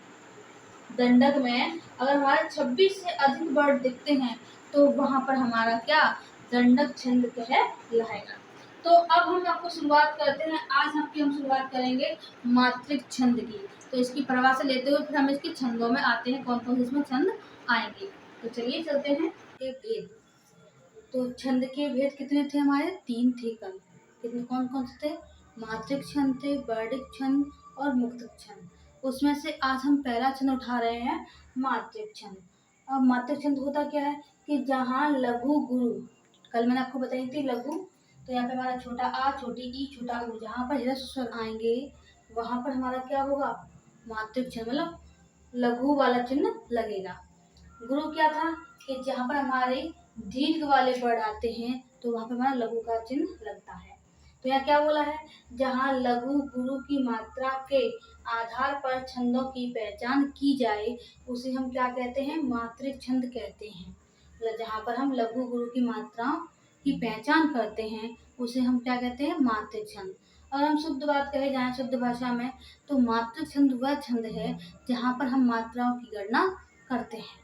दंडक में अगर हमारे 26 से अधिक वर्ड दिखते हैं, तो वहाँ पर हमारा क्या, दंडक छंद कहलाएगा। तो अब हम आपको शुरुआत करते हैं, आज हम शुरुआत करेंगे मात्रिक छंद की। तो इसकी परिभाषा लेते हुए फिर हम इसके छंदों में आते हैं, कौन कौन से इसमें छंद आएंगे। तो चलिए चलते हैं के भेद। तो छंद के भेद कितने थे हमारे, 3 थे कल। कितने, कौन कौन से थे, मात्रिक छंद थे, वर्णिक छंद और मुक्तक छंद। उसमें से आज हम पहला छंद उठा रहे हैं, मात्रिक छंद। अब मात्रिक छंद होता क्या है कि जहाँ लघु गुरु, कल मैंने आपको बताई थी लघु, तो यहाँ पे हमारा छोटा आ, छोटी ई, छोटा ऊ, जहाँ पर ह्रस्व स्वर आएंगे वहाँ पर हमारा क्या होगा, मात्रिक छंद, मतलब लघु वाला चिन्ह लगेगा। गुरु क्या था कि जहाँ पर हमारे दीर्घ वाले वर्ड आते हैं तो वहाँ पर हमारा लघु का चिन्ह लगता है। तो यहाँ क्या बोला है, जहाँ लघु गुरु की मात्रा के आधार पर छंदों की पहचान की जाए उसे हम क्या कहते हैं, मात्रिक छंद कहते हैं। मतलब जहाँ पर हम लघु गुरु की मात्राओं की पहचान करते हैं उसे हम क्या कहते हैं, मात्रिक छंद। अगर हम शुद्ध बात कहे जाए, शुद्ध भाषा में, तो मात्रिक छंद वह छंद है जहाँ पर हम मात्राओं की गणना करते हैं।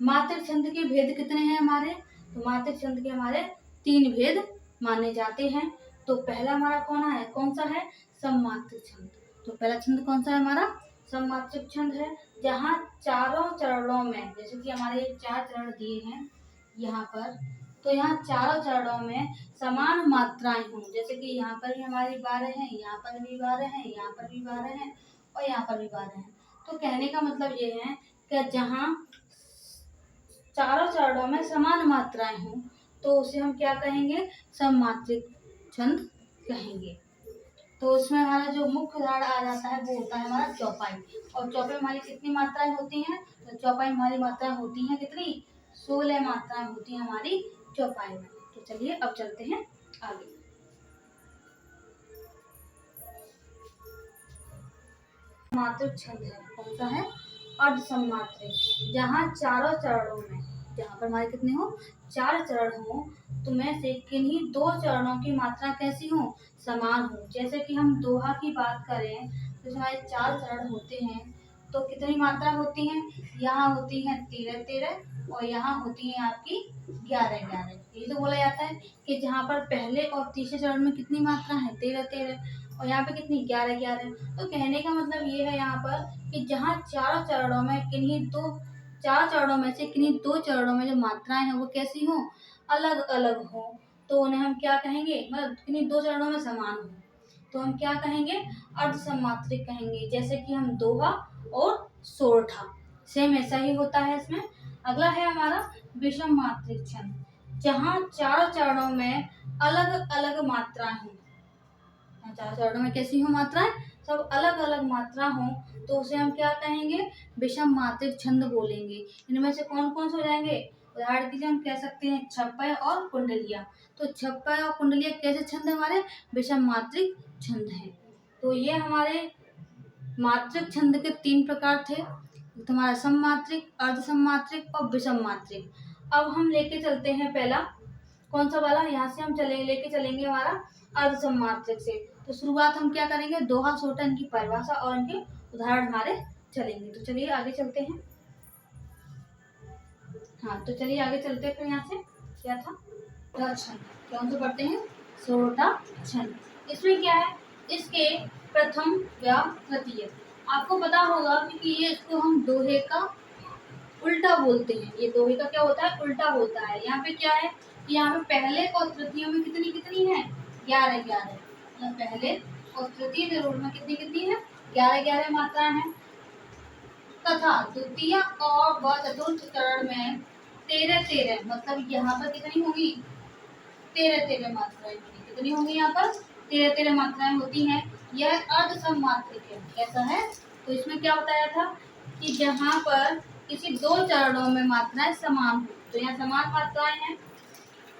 मात्रिक छंद के भेद कितने हैं हमारे, तो मात्रिक छंद के हमारे 3 भेद माने जाते हैं। तो पहला हमारा कौन सा है, सममात्रिक छंद। तो पहला छंद कौन सा है हमारा, सममात्रिक छंद है, जहाँ चारों चरणों में, जैसे कि हमारे 4 चरण दिए हैं यहाँ पर, तो यहाँ चारों चरणों में समान मात्राएं हों, जैसे कि यहाँ पर भी हमारी 12 है, यहाँ पर भी 12 है, यहाँ पर भी 12 है और यहाँ पर भी 12 है। तो कहने का मतलब ये है कि जहाँ चारों चरणों में समान मात्राएं हों तो उसे हम क्या कहेंगे, सममात्रिक छंद कहेंगे। तो उसमें हमारा जो मुख्य उदाहरण आ जाता है वो होता है हमारा चौपाई। और चौपाई में हमारी कितनी मात्राएं होती हैं, तो चौपाई में हमारी मात्राएं होती हैं कितनी, 16 मात्राएं होती हैं हमारी चौपाई में। तो चलिए अब चलते हैं आगे। मात्रिक छंद है, कौन सा है, अर्ध सममात्रिक, जहाँ चारों चरणों में, जहाँ पर हमारे कितने हो, 4 चरण हो, तो में से किन्हीं 2 चरणों की मात्रा कैसी हो, समान हो। जैसे कि हम दोहा की बात करें तो हमारे 4 चरण होते हैं, तो कितनी मात्रा होती हैं, यहाँ होती हैं 13-13 और यहाँ होती हैं आपकी 11-11। ये तो बोला जाता है कि जहाँ पर पहले और तीसरे चरण में कितनी मात्रा है, 13-13 और यहाँ पे कितनी, 11-11। तो कहने का मतलब ये है यहाँ पर कि जहाँ चारों चरणों में चार चरणों में से किन्हीं 2 चरणों में जो मात्राएं हैं वो कैसी हो, अलग अलग हो, तो उन्हें हम क्या कहेंगे, मतलब किन्हीं 2 चरणों में समान हो तो हम क्या कहेंगे, अर्ध सममात्रिक कहेंगे। जैसे कि हम दोहा और सोरठा, सेम ऐसा ही होता है इसमें। अगला है हमारा विषम मात्रिक छंद, जहाँ चारों चरणों में अलग अलग मात्राएं हों, चारों चरणों में कैसी हो मात्राएं, सब अलग अलग मात्रा हो, तो उसे हम क्या कहेंगे, विषम मात्रिक छंद बोलेंगे। इनमें से कौन कौन से हो जाएंगे, उदाहरण के लिए हम कह सकते हैं छप्पय और कुंडलिया। तो छप्पय और कुंडलिया कैसे छंद हमारे, विषम मात्रिक छंद है। तो ये हमारे मात्रिक छंद के 3 प्रकार थे, तो हमारा सममात्रिक, अर्ध सममात्रिक और विषम मात्रिक। अब हम लेके चलते हैं पहला, कौन सा वाला, यहाँ से हम लेके चलेंगे हमारा अर्ध सममात्रिक से। तो शुरुआत हम क्या करेंगे, दोहा सोरठा इनकी परिभाषा और इनके उदाहरण हमारे चलेंगे। तो चलिए आगे चलते हैं। हाँ तो चलिए आगे चलते हैं। फिर यहाँ से क्या था, छंद, कौन से पढ़ते हैं, सोरठा छंद। इसमें क्या है, इसके प्रथम या तृतीय, आपको पता होगा क्योंकि ये इसको हम दोहे का उल्टा बोलते हैं। ये दोहे का क्या होता है, उल्टा होता है। यहाँ पे क्या है, यहाँ पे पहले और तृतीय में कितनी कितनी है, 11-11, मतलब पहले और तृतीय जरूर में कितनी कितनी है, 11-11 मात्राएं हैं। तथा द्वितीय और व चतुर्थ चरण में 13-13, मतलब यहाँ पर कितनी होगी, 13-13 मात्राएं होंगी। कितनी होंगी यहाँ पर, 13-13 मात्राएं होती हैं। यह अर्ध सममात्रिक है। कैसा है, तो इसमें क्या बताया था कि जहाँ पर किसी 2 चरणों में मात्राएं समान हो, तो यहाँ समान मात्राएं हैं।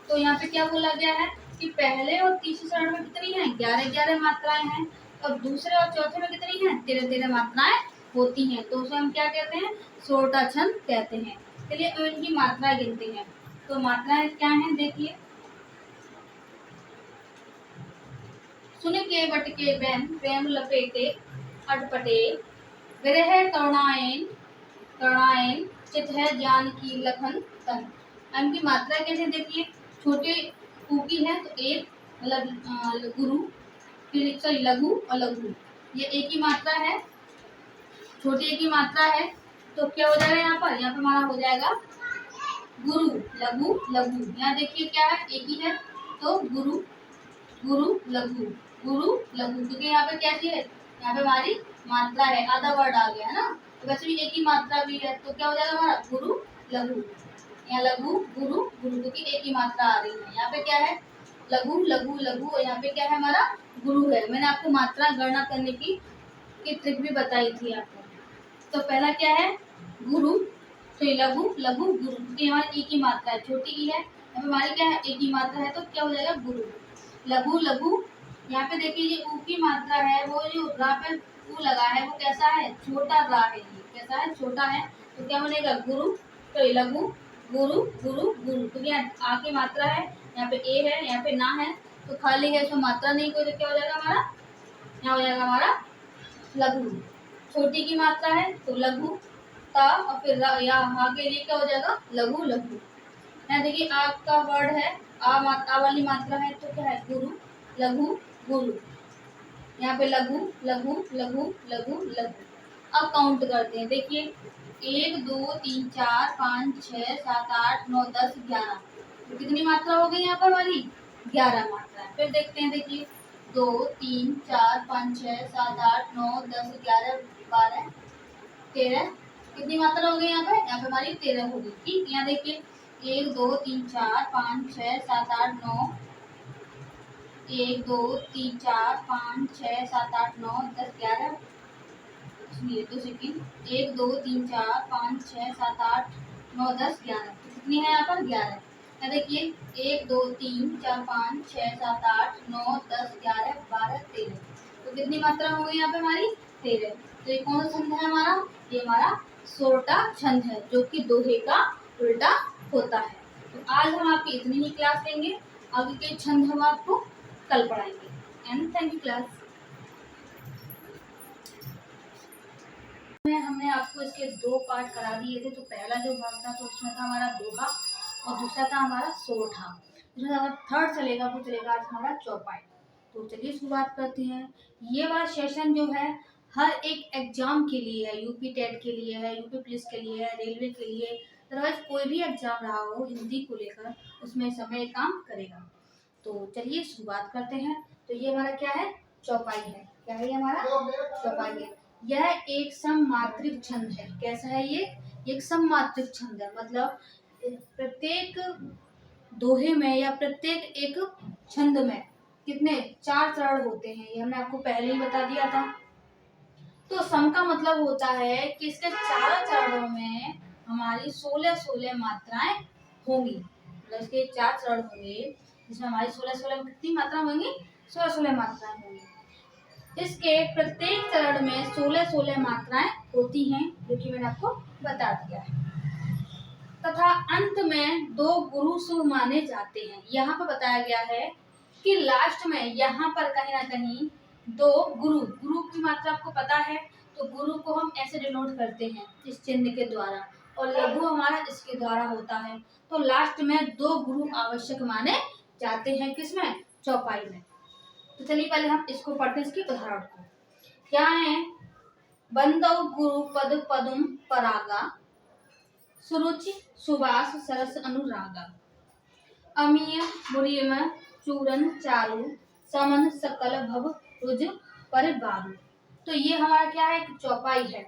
तो यहाँ पे क्या बोला गया है कि पहले और तीसरे चरण में कितनी है, 11-11 मात्राएं हैं, और दूसरे और चौथे में कितनी है, 13-13 मात्राएं होती हैं। तो उसे हम क्या कहते हैं, सोरठा छंद कहते हैं। चलिए अब इनकी मात्राएं गिनते हैं। तो मात्राएं क्या हैं, देखिए, सुन के बट के बैन प्रेम लपेटे अटपटे, विरह करुणाएन करुणाएन चित है जान की लखन तन। इनकी मात्रा कैसे, देखिए, छोटे ऊ की है तो एक, मतलब गुरु, फिर सॉरी लघु और लघु, ये एक ही मात्रा है, छोटी एक ही मात्रा है। तो क्या हो जाएगा यहाँ पर हमारा हो जाएगा गुरु लघु लघु। यहाँ देखिए क्या है, एक ही है, तो गुरु गुरु लघु गुरु लघु, क्योंकि यहाँ पे क्या है, यहाँ पे हमारी मात्रा है, आधा वर्ड आ गया है ना, तो वैसे भी एक ही मात्रा भी है, तो क्या हो जाएगा हमारा गुरु लघु। यहाँ लघु गुरु गुरु, क्योंकि एक ही मात्रा आ रही है। यहाँ पे क्या है, लघु लघु लघु, और यहाँ पे क्या है हमारा गुरु है। मैंने आपको मात्रा गणना करने की ट्रिक भी बताई थी आपको। तो पहला क्या है, गुरु, तो लघु लघु गुरु, क्योंकि हमारी एक ही मात्रा है, छोटी ही है, हमारी क्या है, एक ही मात्रा है, तो क्या हो जाएगा गुरु लघु लघु। यहाँ पे देखिए ये ऊ की मात्रा है, वो जो रा पे ऊ लगा है वो कैसा है, छोटा रा है, ये कैसा है, छोटा है, तो क्या बनेगा गुरु, तो लघु गुरु गुरु गुरु, क्योंकि यहाँ आ की मात्रा है, यहाँ पे ए है, यहाँ पे ना है, तो खाली है, इसमें मात्रा नहीं कोई, तो क्या हो जाएगा हमारा, यहाँ हो जाएगा हमारा लघु। छोटी की मात्रा है तो लघु ता, और फिर या हा के लिए क्या हो जाएगा लघु लघु। यहाँ देखिए आ का वर्ड है, आ वाली मात्रा है, तो क्या है गुरु लघु गुरु। यहाँ पे लघु लघु लघु लघु लघु। अब काउंट करते हैं, देखिए 1 2 3 4 5 6 7 8 9 10 11, तो कितनी मात्रा हो गई यहाँ पर हमारी? 11 मात्रा। फिर देखते हैं, देखिए 2 3 4 5 6 7 8 9 10 11 12 13। कितनी मात्रा हो गई यहाँ पे? यहाँ पे हमारी 13 हो गई। ठीक, यहाँ देखिए 1 2 3 4 5 6 7 8 9, 1 2 3 4 5 6 7 8 9 10 11, सुनिए 2 सेकेंड, 1 2 3 4 5 6 7 8 9 10 11। तो कितनी है यहाँ पर? 11। या देखिए 1 2 3 4 5 6 7 8 9 10 11 12 13। तो कितनी मात्रा हो गई यहाँ पे हमारी? 13। तो ये कौन सा छंद है हमारा? ये हमारा सोरठा छंद है, जो कि दोहे का उल्टा होता है। तो आज हम आपकी इतनी ही क्लास लेंगे, आगे के छंद हम आपको कल पढ़ाएंगे। And thank you class. हमने आपको इसके 2 पार्ट करा दिए थे। तो पहला जो भाग था तो उसमें था हमारा दोहा और दूसरा था हमारा सोरठा। जो हमारा थर्ड चलेगा वो चलेगा आज हमारा चौपाई। तो चलिए शुरुआत करते हैं। ये वाला सेशन जो है हर एक एग्जाम के लिए है, यूपी टेट के लिए है, यूपी पुलिस के लिए है, रेलवे के लिए, अदरवाइज कोई भी एग्जाम रहा हो हिंदी को लेकर, उसमें समय काम करेगा। तो चलिए शुरुआत करते हैं। तो ये हमारा क्या है? चौपाई है। क्या है ये हमारा? चौपाई है। यह एक सममात्रिक छंद है। कैसा है ये? एक सममात्रिक छंद है, मतलब प्रत्येक दोहे में या प्रत्येक एक छंद में कितने 4 चरण होते हैं, ये हमने आपको पहले ही बता दिया था। तो सम का मतलब होता है कि इसके चारों चरणों में हमारी 16 मात्राएं होंगी। मतलब इसके 4 चरण होंगे जिसमें हमारी 16 कितनी मात्रा होंगी? 16 मात्राएं होंगी। इसके प्रत्येक चरण में 16 मात्राएं होती हैं, जो कि मैंने आपको बता दिया है। तथा अंत में 2 गुरु शुभ माने जाते हैं। यहाँ पर बताया गया है कि लास्ट में यहाँ पर कहीं ना कहीं 2 गुरु की मात्रा आपको पता है, तो गुरु को हम ऐसे डिनोट करते हैं इस चिन्ह के द्वारा, और लघु हमारा इसके द्वारा होता है। तो लास्ट में 2 गुरु आवश्यक माने जाते हैं, किसमें? चौपाई में। तो चलिए पहले हम इसको पढ़ते हैं, इसके उदाहरण को। क्या है? बंदौ गुरु पद पदुम परागा, सुरुचि सुबास सरस अनुरागा, अमीय मुरीम चूरन चारु, समन सकल भव रुज परिबारु। तो ये हमारा क्या है? एक चौपाई है।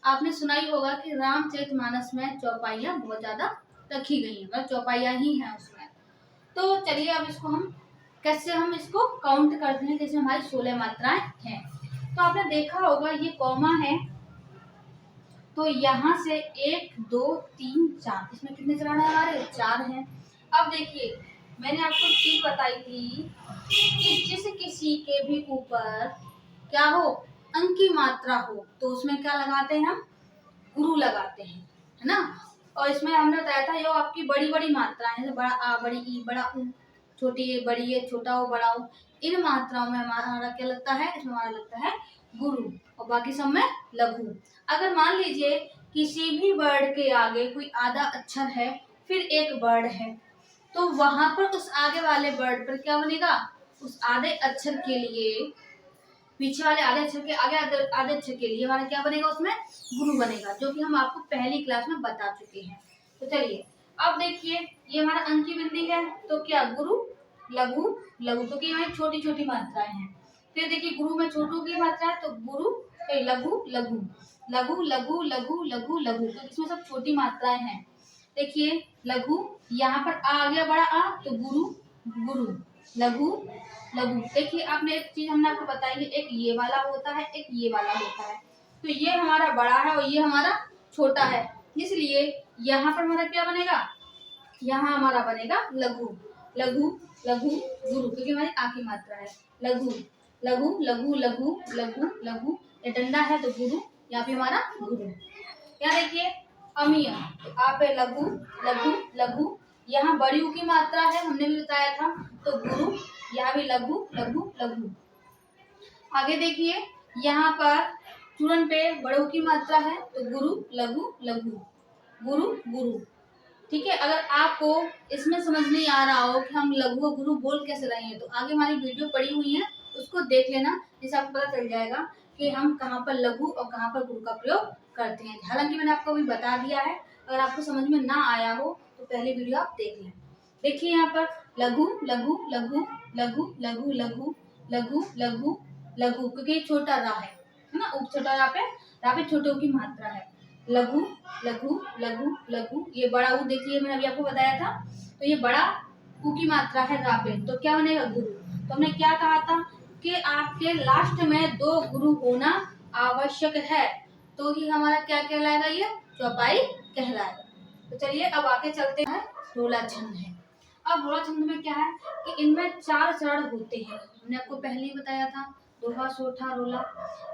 आपने सुना ही होगा कि रामचरितमानस में चौपाइयाँ बहुत ज्यादा रखी गई हैं, मतलब चौपाइयाँ ही हैं उसमें। तो चलिए अब इसको हम कैसे हम इसको काउंट करते हैं, जैसे हमारी 16 मात्राएं हैं। तो आपने देखा होगा ये कॉमा है, तो यहाँ से 1 2 3 4, इसमें कितने चरण है हमारे? 4 हैं। अब देखिए मैंने आपको चीज बताई थी कि जिस किसी के भी ऊपर क्या हो? अंक की मात्रा हो, तो उसमें क्या लगाते हैं हम? गुरु लगाते हैं, है ना। और इसमें हमने बताया था यो आपकी बड़ी बड़ी मात्राएं, जैसे बड़ा आ, बड़ी ई, बड़ा ऊ, छोटी ए, बड़ी ए, छोटा ओ, बड़ा ऊ, इन मात्राओं में हमारा क्या लगता है? इसमें हमारा लगता है गुरु, और बाकी सब में लघु। अगर मान लीजिए किसी भी वर्ड के आगे कोई आधा अक्षर है, फिर एक वर्ड है, तो वहां पर उस आगे वाले वर्ड पर क्या बनेगा? उस आधे अक्षर के लिए, पीछे वाले आधे अक्षर के आगे आधे अक्षर के लिए हमारा क्या बनेगा? उसमें गुरु बनेगा, जो कि हम आपको पहली क्लास में बता चुके हैं। तो चलिए अब देखिए ये हमारा अंक की बिंदी है, तो क्या? गुरु लघु लघु, क्योंकि तो हमारी छोटी छोटी मात्राएं हैं। फिर देखिए गुरु में छोटू की मात्रा है, तो गुरु लघु लघु लघु लघु लघु लघु लघु, तो इसमें सब छोटी मात्राएं हैं। देखिए लघु, यहाँ पर आ गया बड़ा आ, तो गुरु गुरु, लघु लघु। देखिए आपने एक चीज हमने आपको बताई है, एक ये वाला होता है, एक ये वाला होता है। तो ये हमारा बड़ा है और ये हमारा छोटा है, इसलिए यहाँ पर हमारा क्या बनेगा? यहाँ हमारा बनेगा लघु लघु लघु गुरु, क्योंकि हमारी आ की मात्रा है। लघु लघु लघु लघु लघु लघु, ये डंडा है तो गुरु, यहाँ पे हमारा गुरु। यहाँ देखिए अमीय, तो आप है लघु लघु लघु, यहाँ बड़ी ऊ की मात्रा है, हमने भी बताया था, तो गुरु, यहाँ भी लघु लघु लघु। आगे देखिए यहाँ पर चूरन पे बड़ों की मात्रा है, तो गुरु लघु लघु गुरु गुरु। ठीक है, अगर आपको इसमें समझ नहीं आ रहा हो कि हम लघु और गुरु बोल कैसे रहे हैं, तो आगे हमारी वीडियो पड़ी हुई है, उसको देख लेना, जिससे आपको पता चल जाएगा कि हम कहाँ पर लघु और कहाँ पर गुरु का प्रयोग करते हैं। हालांकि मैंने आपको अभी बता दिया है, अगर आपको समझ में ना आया हो तो पहली वीडियो आप देख लें। देखिए यहाँ पर लघु लघु लघु लघु लघु लघु लघु लघु लघु, क्योंकि छोटा रा है ना, छोटा रा पे छोटे ऊ की मात्रा है। लघु लघु लघु लघु, ये बड़ा ऊ देखिए मैंने अभी आपको बताया था, तो ये बड़ा ऊ की मात्रा है रा पे, तो क्या बनेगा गुरु। तो हमने क्या कहा था कि आपके लास्ट में 2 गुरु होना आवश्यक है, तो ही हमारा क्या कहलाएगा, ये चौपाई कहलाएगा। तो चलिए अब आगे चलते हैं, रोला छंद है। अब रोला छंद में क्या है कि इनमें 4 चरण होते हैं, हमने आपको पहले ही बताया था, दोहा सोठा रोला।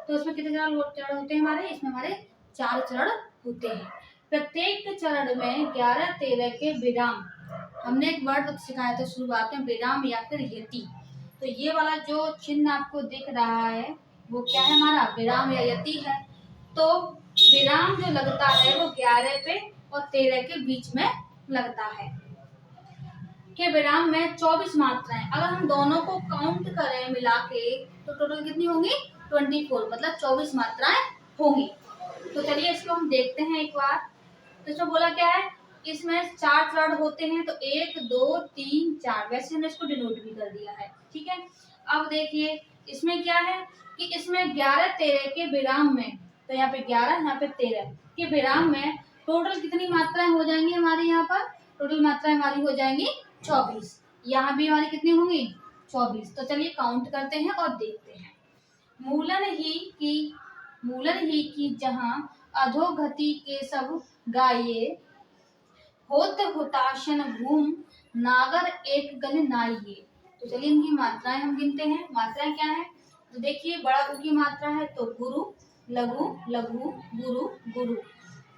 तो इसमें कितने चरण होते हैं हमारे, इसमें हमारे 4 चरण होते हैं। प्रत्येक चरण में 11-13 के विराम, हमने एक वर्ड सिखाया था शुरुआत में, विराम या फिर यति। तो ये वाला जो चिन्ह आपको दिख रहा है वो क्या है हमारा, विराम या यति है। तो विराम जो लगता है वो 11 पे और 13 के बीच में लगता है। के विराम में 24 मात्राएं, अगर हम दोनों को काउंट करें मिला के तो टोटल कितनी होंगी, 24, मतलब 24 मात्राएं होंगी। तो चलिए इसको हम देखते हैं एक बार। तो इसमें बोला क्या है, इसमें 4 चरण होते हैं, तो 1 2 3 4, वैसे हमने इसको डिनोट भी कर दिया है, ठीक है। अब देखिए इसमें क्या है कि इसमें 11-13 के विराम में, तो यहाँ पे 11 यहाँ पे 13 के विराम में टोटल कितनी मात्राएं हो जाएंगी हमारी, यहाँ पर टोटल मात्राएं हमारी हो जाएंगी 24। यहाँ भी हमारी कितनी होंगी, 24। तो चलिए काउंट करते हैं और देखते हैं। मूलन ही की जहाँ अधोगति के सब गाये, होत हुताशन घूम नागर एक गल नाइये। तो चलिए इनकी मात्राएं हम गिनते हैं। मात्राएं क्या है, तो देखिए बड़ा उ की मात्रा है तो गुरु लघु लघु गुरु गुरु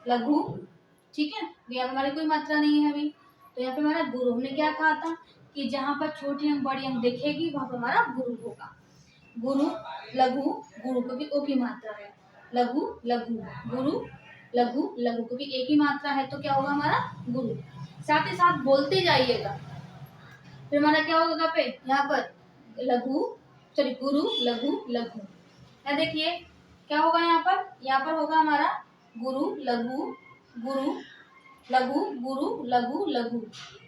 लघु, ठीक है। यहाँ पे हमारी कोई मात्रा नहीं है अभी, तो यहाँ पे हमारा गुरु, हमने क्या कहा था कि जहाँ पर छोटी अंक बड़ी अंक दिखेगी वहां पर हमारा गुरु होगा। गुरु लघु गुरु, क्योंकि ओ की मात्रा है, लघु लघु गुरु लघु लघु, क्योंकि एक ही मात्रा है तो क्या होगा हमारा गुरु। साथ ही साथ बोलते जाइएगा, फिर हमारा क्या होगा पे यहाँ पर लघु, सॉरी गुरु लघु लघु। यहाँ देखिए क्या होगा, यहाँ पर होगा हमारा गुरु लघु गुरु लघु गुरु लघु लघु।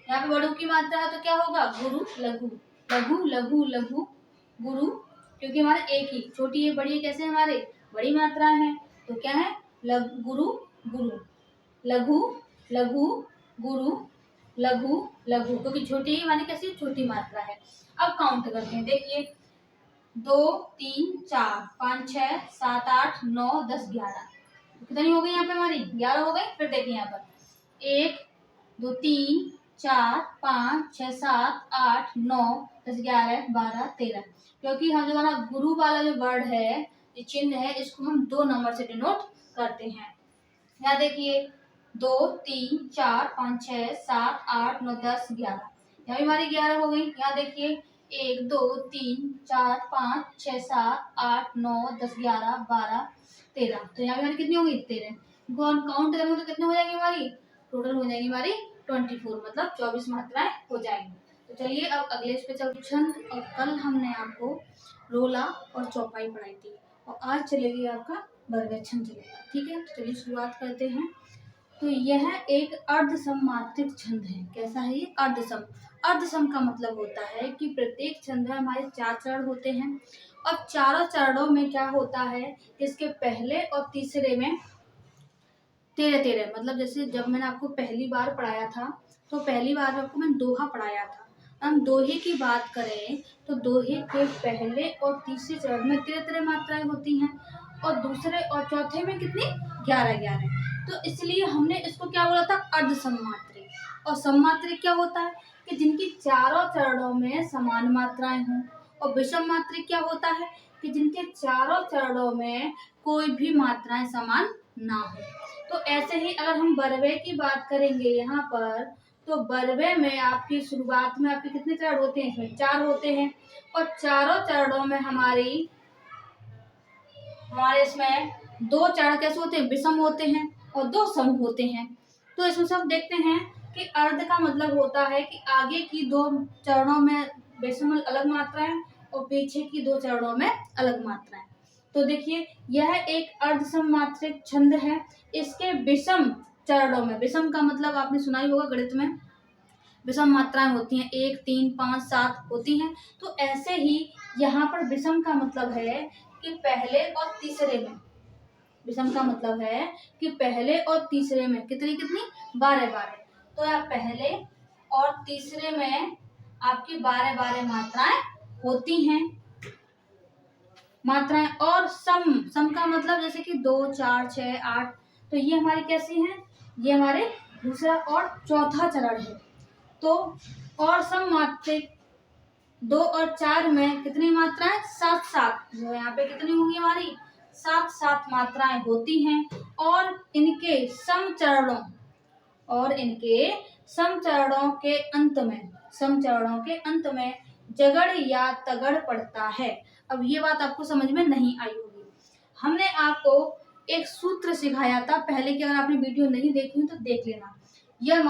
यहाँ पे बड़ों की मात्रा है तो क्या होगा गुरु लघु लघु लघु लघु गुरु, क्योंकि हमारा एक ही, छोटी है बड़ी है, कैसे हमारे बड़ी मात्राएं हैं, तो क्या है गुरु गुरु लघु लघु गुरु लघु लघु, क्योंकि छोटी ही मानी कैसी छोटी मात्रा है। अब काउंट करते हैं, देखिए 2 3 4 5 6 7 8 9 10 11, कितनी हो गई यहाँ पे हमारी 11 हो गई। फिर देखिए यहाँ पर 1 2 3 4 5 6 7 8 9 10 11 12 13, क्योंकि हम जो हमारा गुरु वाला जो वर्ड है, जो चिन्ह है, इसको हम 2 नंबर से डिनोट करते हैं। यहाँ देखिए 2 3 4 5 6 7 8 9 10 11, यहाँ भी हमारी 11 हो गई। यहाँ देखिए 1 2 3 4 5 6 7 8 9 10 11 12 13, तो यहाँ भी हमारी कितनी होगी 13। काउंट करेंगे तो कितने हो जाएंगे हमारी, टोटल हो जाएंगी हमारी 24, मतलब 24 मात्राएं हो जाएंगी। तो चलिए अब अगले इस पे चलते छंद। और कल हमने आपको रोला और चौपाई पढ़ाई थी, और आज चलेगी आपका बरगद छंद चलेगा, ठीक है। तो चलिए शुरुआत करते हैं। तो यह एक अर्धसम मात्रिक छंद है। कैसा है ये, अर्धसम। अर्धसम का मतलब होता है कि प्रत्येक छंद में हमारे 4 चरण होते हैं, और चारों चरणों में क्या होता है, इसके पहले और तीसरे में 13-13, मतलब जैसे जब मैंने आपको पहली बार पढ़ाया था, तो पहली बार आपको मैंने दोहा पढ़ाया था। हम दोहे की बात करें तो दोहे के पहले और तीसरे चरण में 13-13 मात्राएं होती हैं, और दूसरे और चौथे में कितनी 11-11। तो इसलिए हमने इसको क्या बोला था, अर्धसममात्रिक। और सममात्रिक क्या होता है कि जिनकी चारों चरणों में समान मात्राएं हों। और विषम मात्रिक क्या होता है कि जिनके चारों चरणों में कोई भी मात्राएं समान ना हो। तो ऐसे ही अगर हम बरवे की बात करेंगे यहाँ पर, तो बरवे में आपकी शुरुआत में आपके कितने चरण होते हैं, इसमें 4 होते हैं, और चारों चरणों में हमारे इसमें 2 चरण कैसे होते हैं, विषम होते हैं, और 2 सम होते हैं। तो इसमें सब देखते हैं कि अर्ध का मतलब होता है कि आगे की 2 चरणों में विषम अलग मात्राएं और पीछे की 2 चरणों में अलग मात्राएं। तो देखिए यह एक अर्धसम मात्रिक छंद है। इसके विषम चरणों में, विषम का मतलब आपने सुना ही होगा गणित में, विषम मात्राएं होती हैं, 1, 3, 5, 7 होती हैं। तो ऐसे ही यहाँ पर विषम का मतलब है कि पहले और तीसरे में, विषम का मतलब है कि पहले और तीसरे में कितनी कितनी 12 तो यहाँ पहले और तीसरे में आपकी 12 मात्राएं होती हैं, मात्राएं। और सम का मतलब जैसे कि 2, 4, 6, 8, तो ये हमारी कैसी हैं, ये हमारे दूसरा और चौथा चरण है। तो और सम मात्रिक 2 और 4 में कितनी मात्राएं, 7 जो यहाँ पे कितनी होंगी हमारी 7 मात्राएं होती हैं। और इनके सम चरणों के अंत में जगड़ या तगड़ पड़ता है। अब ये बात आपको समझ में नहीं आई होगी। हमने आपको एक सूत्र सिखाया था पहले की, अगर आपने वीडियो नहीं देखी हो तो देख लेना। यह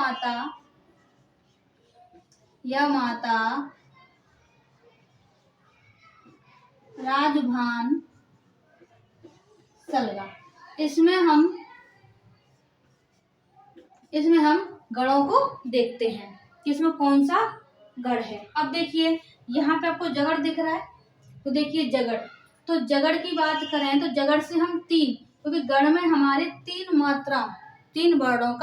माता राजभान सलगा। इसमें हम गणों को देखते हैं कि इसमें कौन सा गढ़ है। अब देखिए यहाँ पे आपको जगड़ दिख रहा है, तो देखिए जगड़, तो जगड़ की बात करें तो जगड़ से हम 3, क्योंकि गढ़ में हमारे 3 वर्णों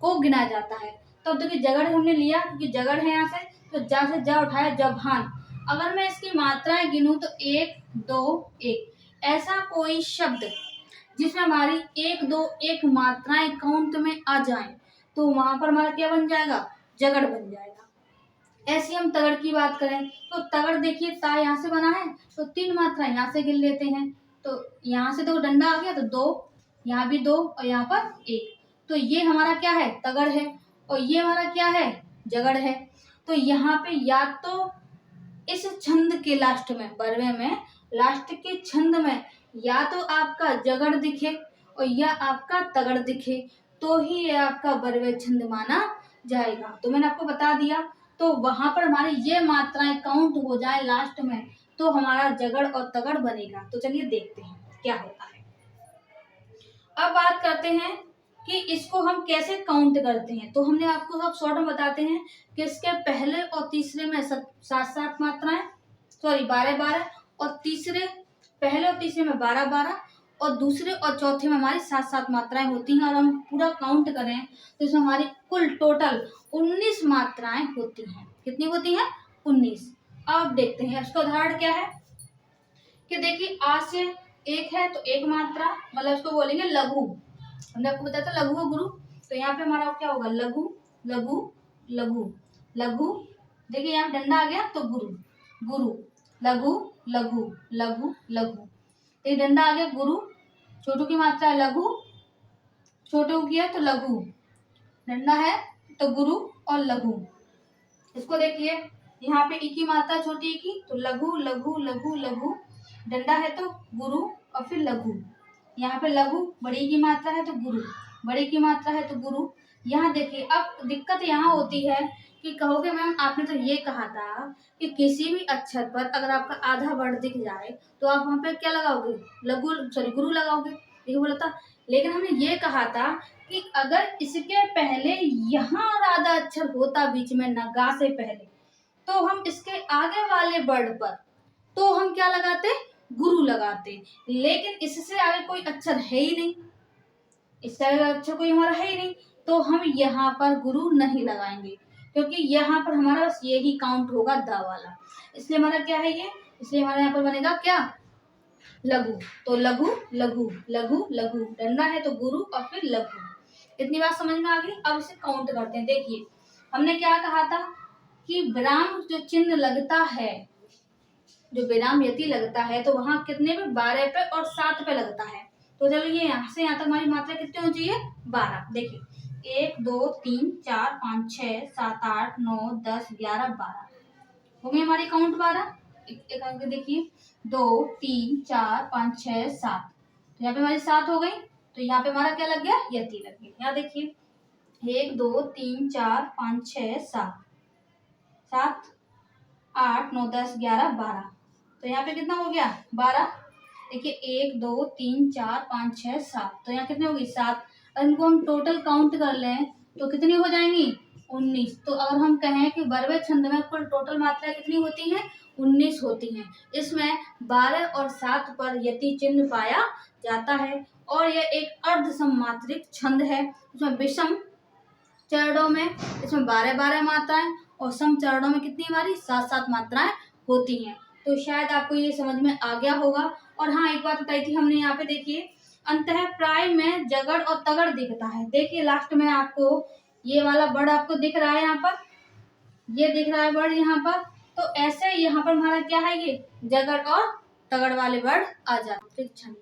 को गिना जाता है। तो देखिए जगड़ हमने लिया, क्योंकि जगड़ है यहाँ से, तो जा से जा उठाया जभान। अगर मैं इसकी मात्राएं गिनूं तो 1, 2, 1, ऐसा कोई शब्द जिसमें हमारी 1, 2, 1 मात्राएं काउंट में आ जाएं, तो वहां पर हमारा क्या बन जाएगा, जगड़ बन जाएगा। ऐसी हम तगड़ की बात करें तो तगड़ देखिए ता यहाँ से बना है, तो 3 मात्राएं यहाँ से गिन लेते हैं। तो यहाँ से 2 डंडा आ गया, तो 2, यहाँ भी 2 और यहाँ पर 1, तो ये हमारा क्या है, तगड़ है। और ये हमारा क्या है, जगड़ है। तो यहाँ पे या तो इस छंद के लास्ट में, बरवे में लास्ट के छंद में या तो आपका जगड़ दिखे और या आपका तगड़ दिखे, तो ही ये आपका बरवे छंद माना जाएगा। तो मैंने आपको बता दिया, तो वहां पर हमारी ये मात्राएं काउंट हो जाए लास्ट में, तो हमारा जगड़ और तगड़ बनेगा। तो चलिए देखते हैं क्या होता है। अब बात करते हैं कि इसको हम कैसे काउंट करते हैं। तो हमने आपको सब शॉर्ट में बताते हैं कि इसके पहले और तीसरे में 7 मात्राएं, सॉरी 12, और पहले और तीसरे में 12, और दूसरे और चौथे में हमारी 7 मात्राएं होती हैं। और हम पूरा काउंट करें तो इसमें हमारी कुल टोटल 19 मात्राएं होती हैं। कितनी होती हैं, 19। अब देखते हैं इसका उदाहरण क्या है, कि देखिए आ से 1 है तो 1 मात्रा, मतलब इसको बोलेंगे लघु। हमने आपको बताया था लघु और गुरु, तो यहाँ पे हमारा क्या होगा, लघु लघु लघु लघु। देखिए यहाँ डंडा आ गया तो गुरु गुरु, लघु लघु लघु लघु। एक डंडा आ गया गुरु, छोटू की मात्रा है लघु, छोटू की है तो लघु, डंडा है तो गुरु और लघु। इसको देखिए यहाँ पे ई की मात्रा छोटी ई की, तो लघु लघु लघु लघु, डंडा है तो गुरु और फिर लघु। यहाँ पे लघु बड़ी की मात्रा है तो गुरु, बड़ी की मात्रा है तो गुरु। यहाँ देखिए अब दिक्कत यहाँ होती है कि कहोगे मैम आपने तो ये कहा था कि किसी भी अक्षर पर अगर आपका आधा वर्ड दिख जाए तो आप वहाँ पे क्या लगाओगे, गुरु लगाओगे, ये बोला था। लेकिन हमने ये कहा था कि अगर इसके पहले यहाँ और आधा अक्षर होता बीच में नगा से पहले, तो हम इसके आगे वाले वर्ड पर तो हम क्या लगाते, गुरु लगाते। लेकिन इससे आगे कोई अक्षर है ही नहीं, इससे आगे अक्षर कोई हमारा है ही नहीं, तो हम यहाँ पर गुरु नहीं लगाएंगे, क्योंकि यहाँ पर हमारा बस ये ही काउंट होगा द वाला। इसलिए हमारा क्या है ये, इसलिए हमारा यहाँ पर बनेगा क्या, लघु। तो लघु लघु लघु लघु, डंडा है तो गुरु और फिर लघु। इतनी बात समझ में आ गई। अब इसे काउंट करते हैं। देखिए हमने क्या कहा था कि विराम जो चिन्ह लगता है, जो विराम यति लगता है, तो वहां कितने पे, 12 पे और 7 पे लगता है। तो चलो ये यहाँ से यहाँ तक हमारी मात्रा कितनी होनी चाहिए, 12। देखिए 1, 2, 3, 4, 5, 6, 7, 8, 9, 10, 11, 12 हो गई हमारी काउंट 12। एक आगे देखिए 2, 3, 4, 5, 6, 7, तो यहाँ पे हमारी 7 हो गई। तो यहाँ पे हमारा क्या लग गया, यति लग गया। यहाँ देखिए 1, 2, 3, 4, 5, 6, 7, 8, 9, 10, 11, 12, तो यहाँ पे कितना हो गया, 12। देखिए 1, 2, 3, 4, 5, 6, 7, तो यहाँ कितनी होगी, 7। और इनको हम टोटल काउंट कर लें तो कितनी हो जाएंगी, 19। तो अगर हम कहें कि 12वें छंद में कुल टोटल मात्रा कितनी होती है, 19 होती हैं। इसमें 12 और 7 पर यति चिन्ह पाया जाता है और यह एक अर्ध सममात्रिक छंद है। इसमें विषम चरणों में इसमें 12-12 मात्राएं और सम चरणों में कितनी हमारी 7-7 मात्राएं होती हैं। तो शायद आपको ये समझ में आ गया होगा। और हाँ, एक बात बताई थी हमने, यहाँ पे देखिए अंतः प्राय में जगड़ और तगड़ दिखता है। देखिए लास्ट में आपको ये वाला वर्ड आपको दिख रहा है, यहाँ पर ये दिख रहा है वर्ड यहाँ पर। तो ऐसे यहाँ पर हमारा क्या है, ये जगड़ और तगड़ वाले वर्ड आ जाते हैं,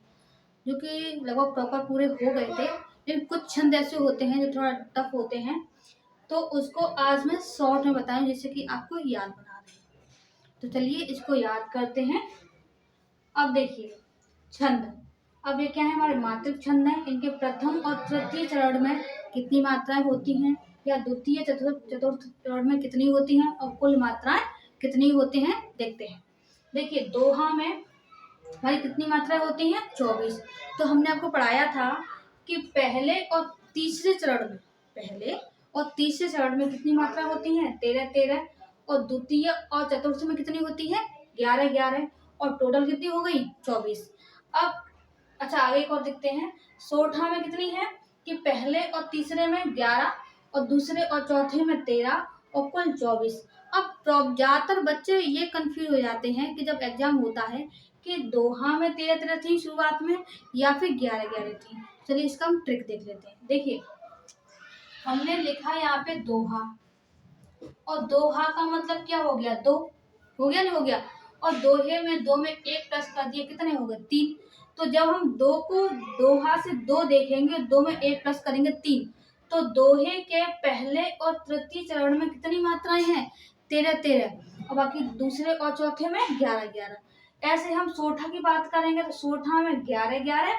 जो कि लगभग प्रॉपर पूरे हो गए थे। लेकिन कुछ छंद ऐसे होते हैं जो थोड़ा टफ होते हैं, तो उसको आज मैं शॉर्ट में बताऊं जिससे कि आपको याद बना रहे। तो चलिए इसको याद करते हैं। अब देखिए छंद, अब ये क्या है, हमारे मात्रिक छंद है। इनके प्रथम और तृतीय चरण में कितनी मात्राएं होती हैं, या द्वितीय चतुर्थ चरण में कितनी होती हैं, और कुल मात्राएं कितनी होती हैं देखते हैं। देखिए दोहा में हमारी कितनी मात्राएं होती हैं, 24। तो हमने आपको पढ़ाया था कि पहले और तीसरे चरण में कितनी मात्रा होती हैं, 13-13। और द्वितीय और चतुर्थ में कितनी होती है, 11-11। और टोटल कितनी हो गई, 24। अब अच्छा आगे एक और देखते हैं। सोठा में कितनी है कि पहले और तीसरे में 11 और दूसरे और चौथे में 13 और कुल 24। अब ज्यादातर बच्चे ये कंफ्यूज हो जाते हैं कि जब एग्जाम होता है कि दोहा में 13-13 थी शुरुआत में या फिर 11-11 थी। चलिए इसका हम ट्रिक देख लेते हैं। देखिए हमने लिखा यहाँ पे दोहा, और दोहा का मतलब क्या हो गया, दो हो गया, नहीं हो गया। और दोहे में दो में एक प्लस कर दिए, कितने हो गए, 3। तो जब हम दो को दोहा से दो देखेंगे, दो में एक प्लस करेंगे 3। तो दोहे के पहले और तृतीय चरण में कितनी मात्राएं हैं, 13-13। और बाकी दूसरे और चौथे में 11-11। ऐसे हम सोठा की बात करेंगे तो सोठा में 11-11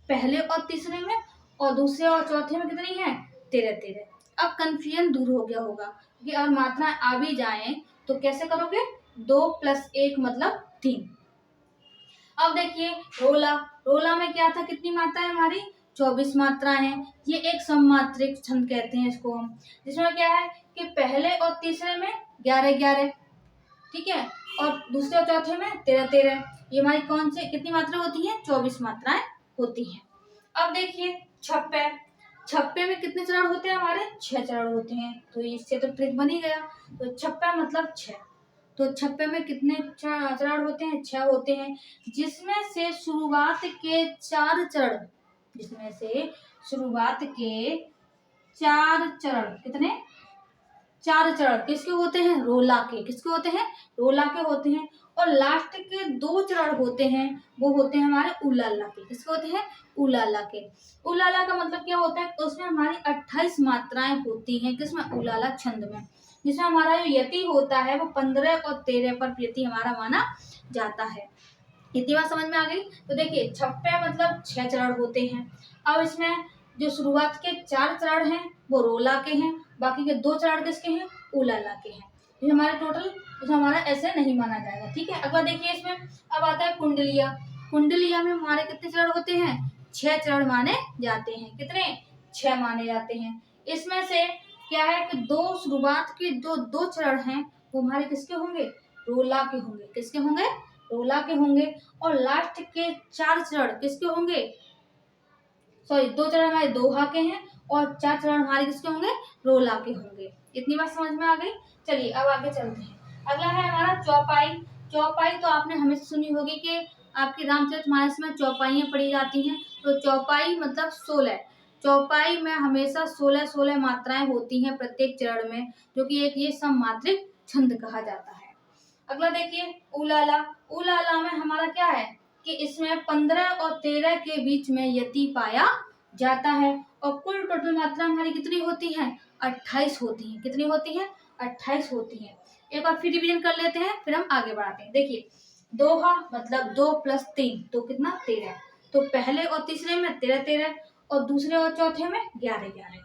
पहले और तीसरे में, और दूसरे और चौथे में कितनी है, 13-13। अब कंफ्यूजन दूर हो गया होगा कि अगर मात्राएं आ भी जाएं तो कैसे करोगे, 2 + 1 मतलब 3। अब देखिए रोला में क्या था, कितनी मात्राएं हमारी, 24 मात्राएं हैं। ये एक सममात्रिक छंद कहते हैं इसको हम, जिसमें क्या है कि पहले और तीसरे में 11-11, ठीक है, और दूसरे और चौथे में 13-13। ये हमारी कौन सी कितनी मात्रा होती है, 24 मात्राएं होती हैं। अब देखिए छप्पे में कितने चरण होते हैं हमारे, 6 चरण होते हैं। तो इससे तो ट्रिक बन ही गया। तो छप्पा मतलब 6। तो छप्पे में कितने चरण होते हैं, 6 होते हैं। जिसमें से शुरुआत के 4 चरण कितने, 4 चरण किसके होते हैं, रोला के। किसके होते हैं, रोला के होते हैं। और लास्ट के 2 चरण होते हैं, वो होते हैं हमारे उलाला के। किसके होते हैं, उलाला के। उलाला का मतलब क्या होता है, उसमें हमारी 28 मात्राएं होती हैं। किसमें, उलाला छंद में। जिसमें हमारा जो यति होता है वो 15 और 13 पर यति हमारा माना जाता है। इतनी बात समझ में आ गई। तो देखिए छप्पे मतलब 6 चरण होते हैं। अब इसमें जो शुरुआत के 4 चरण हैं वो रोला के हैं, बाकी के 2 चरण किसके हैं, उलाला के हैं। ये हमारे टोटल, इसमें हमारा ऐसे नहीं माना जाएगा, ठीक है। अगला देखिए इसमें अब आता है कुंडलिया में हमारे कितने चरण होते हैं, 6 चरण माने जाते हैं। कितने, 6 माने जाते हैं। इसमें से क्या है कि शुरुआत के जो 2 चरण हैं वो हमारे किसके होंगे, रोला के होंगे। किसके होंगे, रोला के होंगे। और लास्ट के 4 चरण किसके होंगे, 2 चरण हमारे दोहा के हैं और 4 चरण हमारे किसके होंगे, रोला के होंगे। इतनी बात समझ में आ गई। चलिए अब आगे चलते हैं। अगला है हमारा चौपाई तो आपने हमेशा सुनी होगी कि आपके रामचरितमानस में चौपाइयाँ पढ़ी जाती हैं। तो चौपाई मतलब 16। चौपाई में हमेशा 16 मात्राएं होती हैं प्रत्येक चरण में, जो कि एक ये सममात्रिक छंद कहा जाता है। अगला देखिए उलाला में हमारा क्या है कि इसमें 15 और 13 के बीच में यति पाया जाता है। और कुल टोटल मात्रा हमारी कितनी होती है, 28 होती है। कितनी होती है, 28 होती है। एक बार फिर रिवीजन कर लेते हैं, फिर हम आगे बढ़ाते हैं। देखिए दोहा मतलब 2 + 3 तो कितना, 13। तो पहले और तीसरे में 13-13 और दूसरे और चौथे में 11-11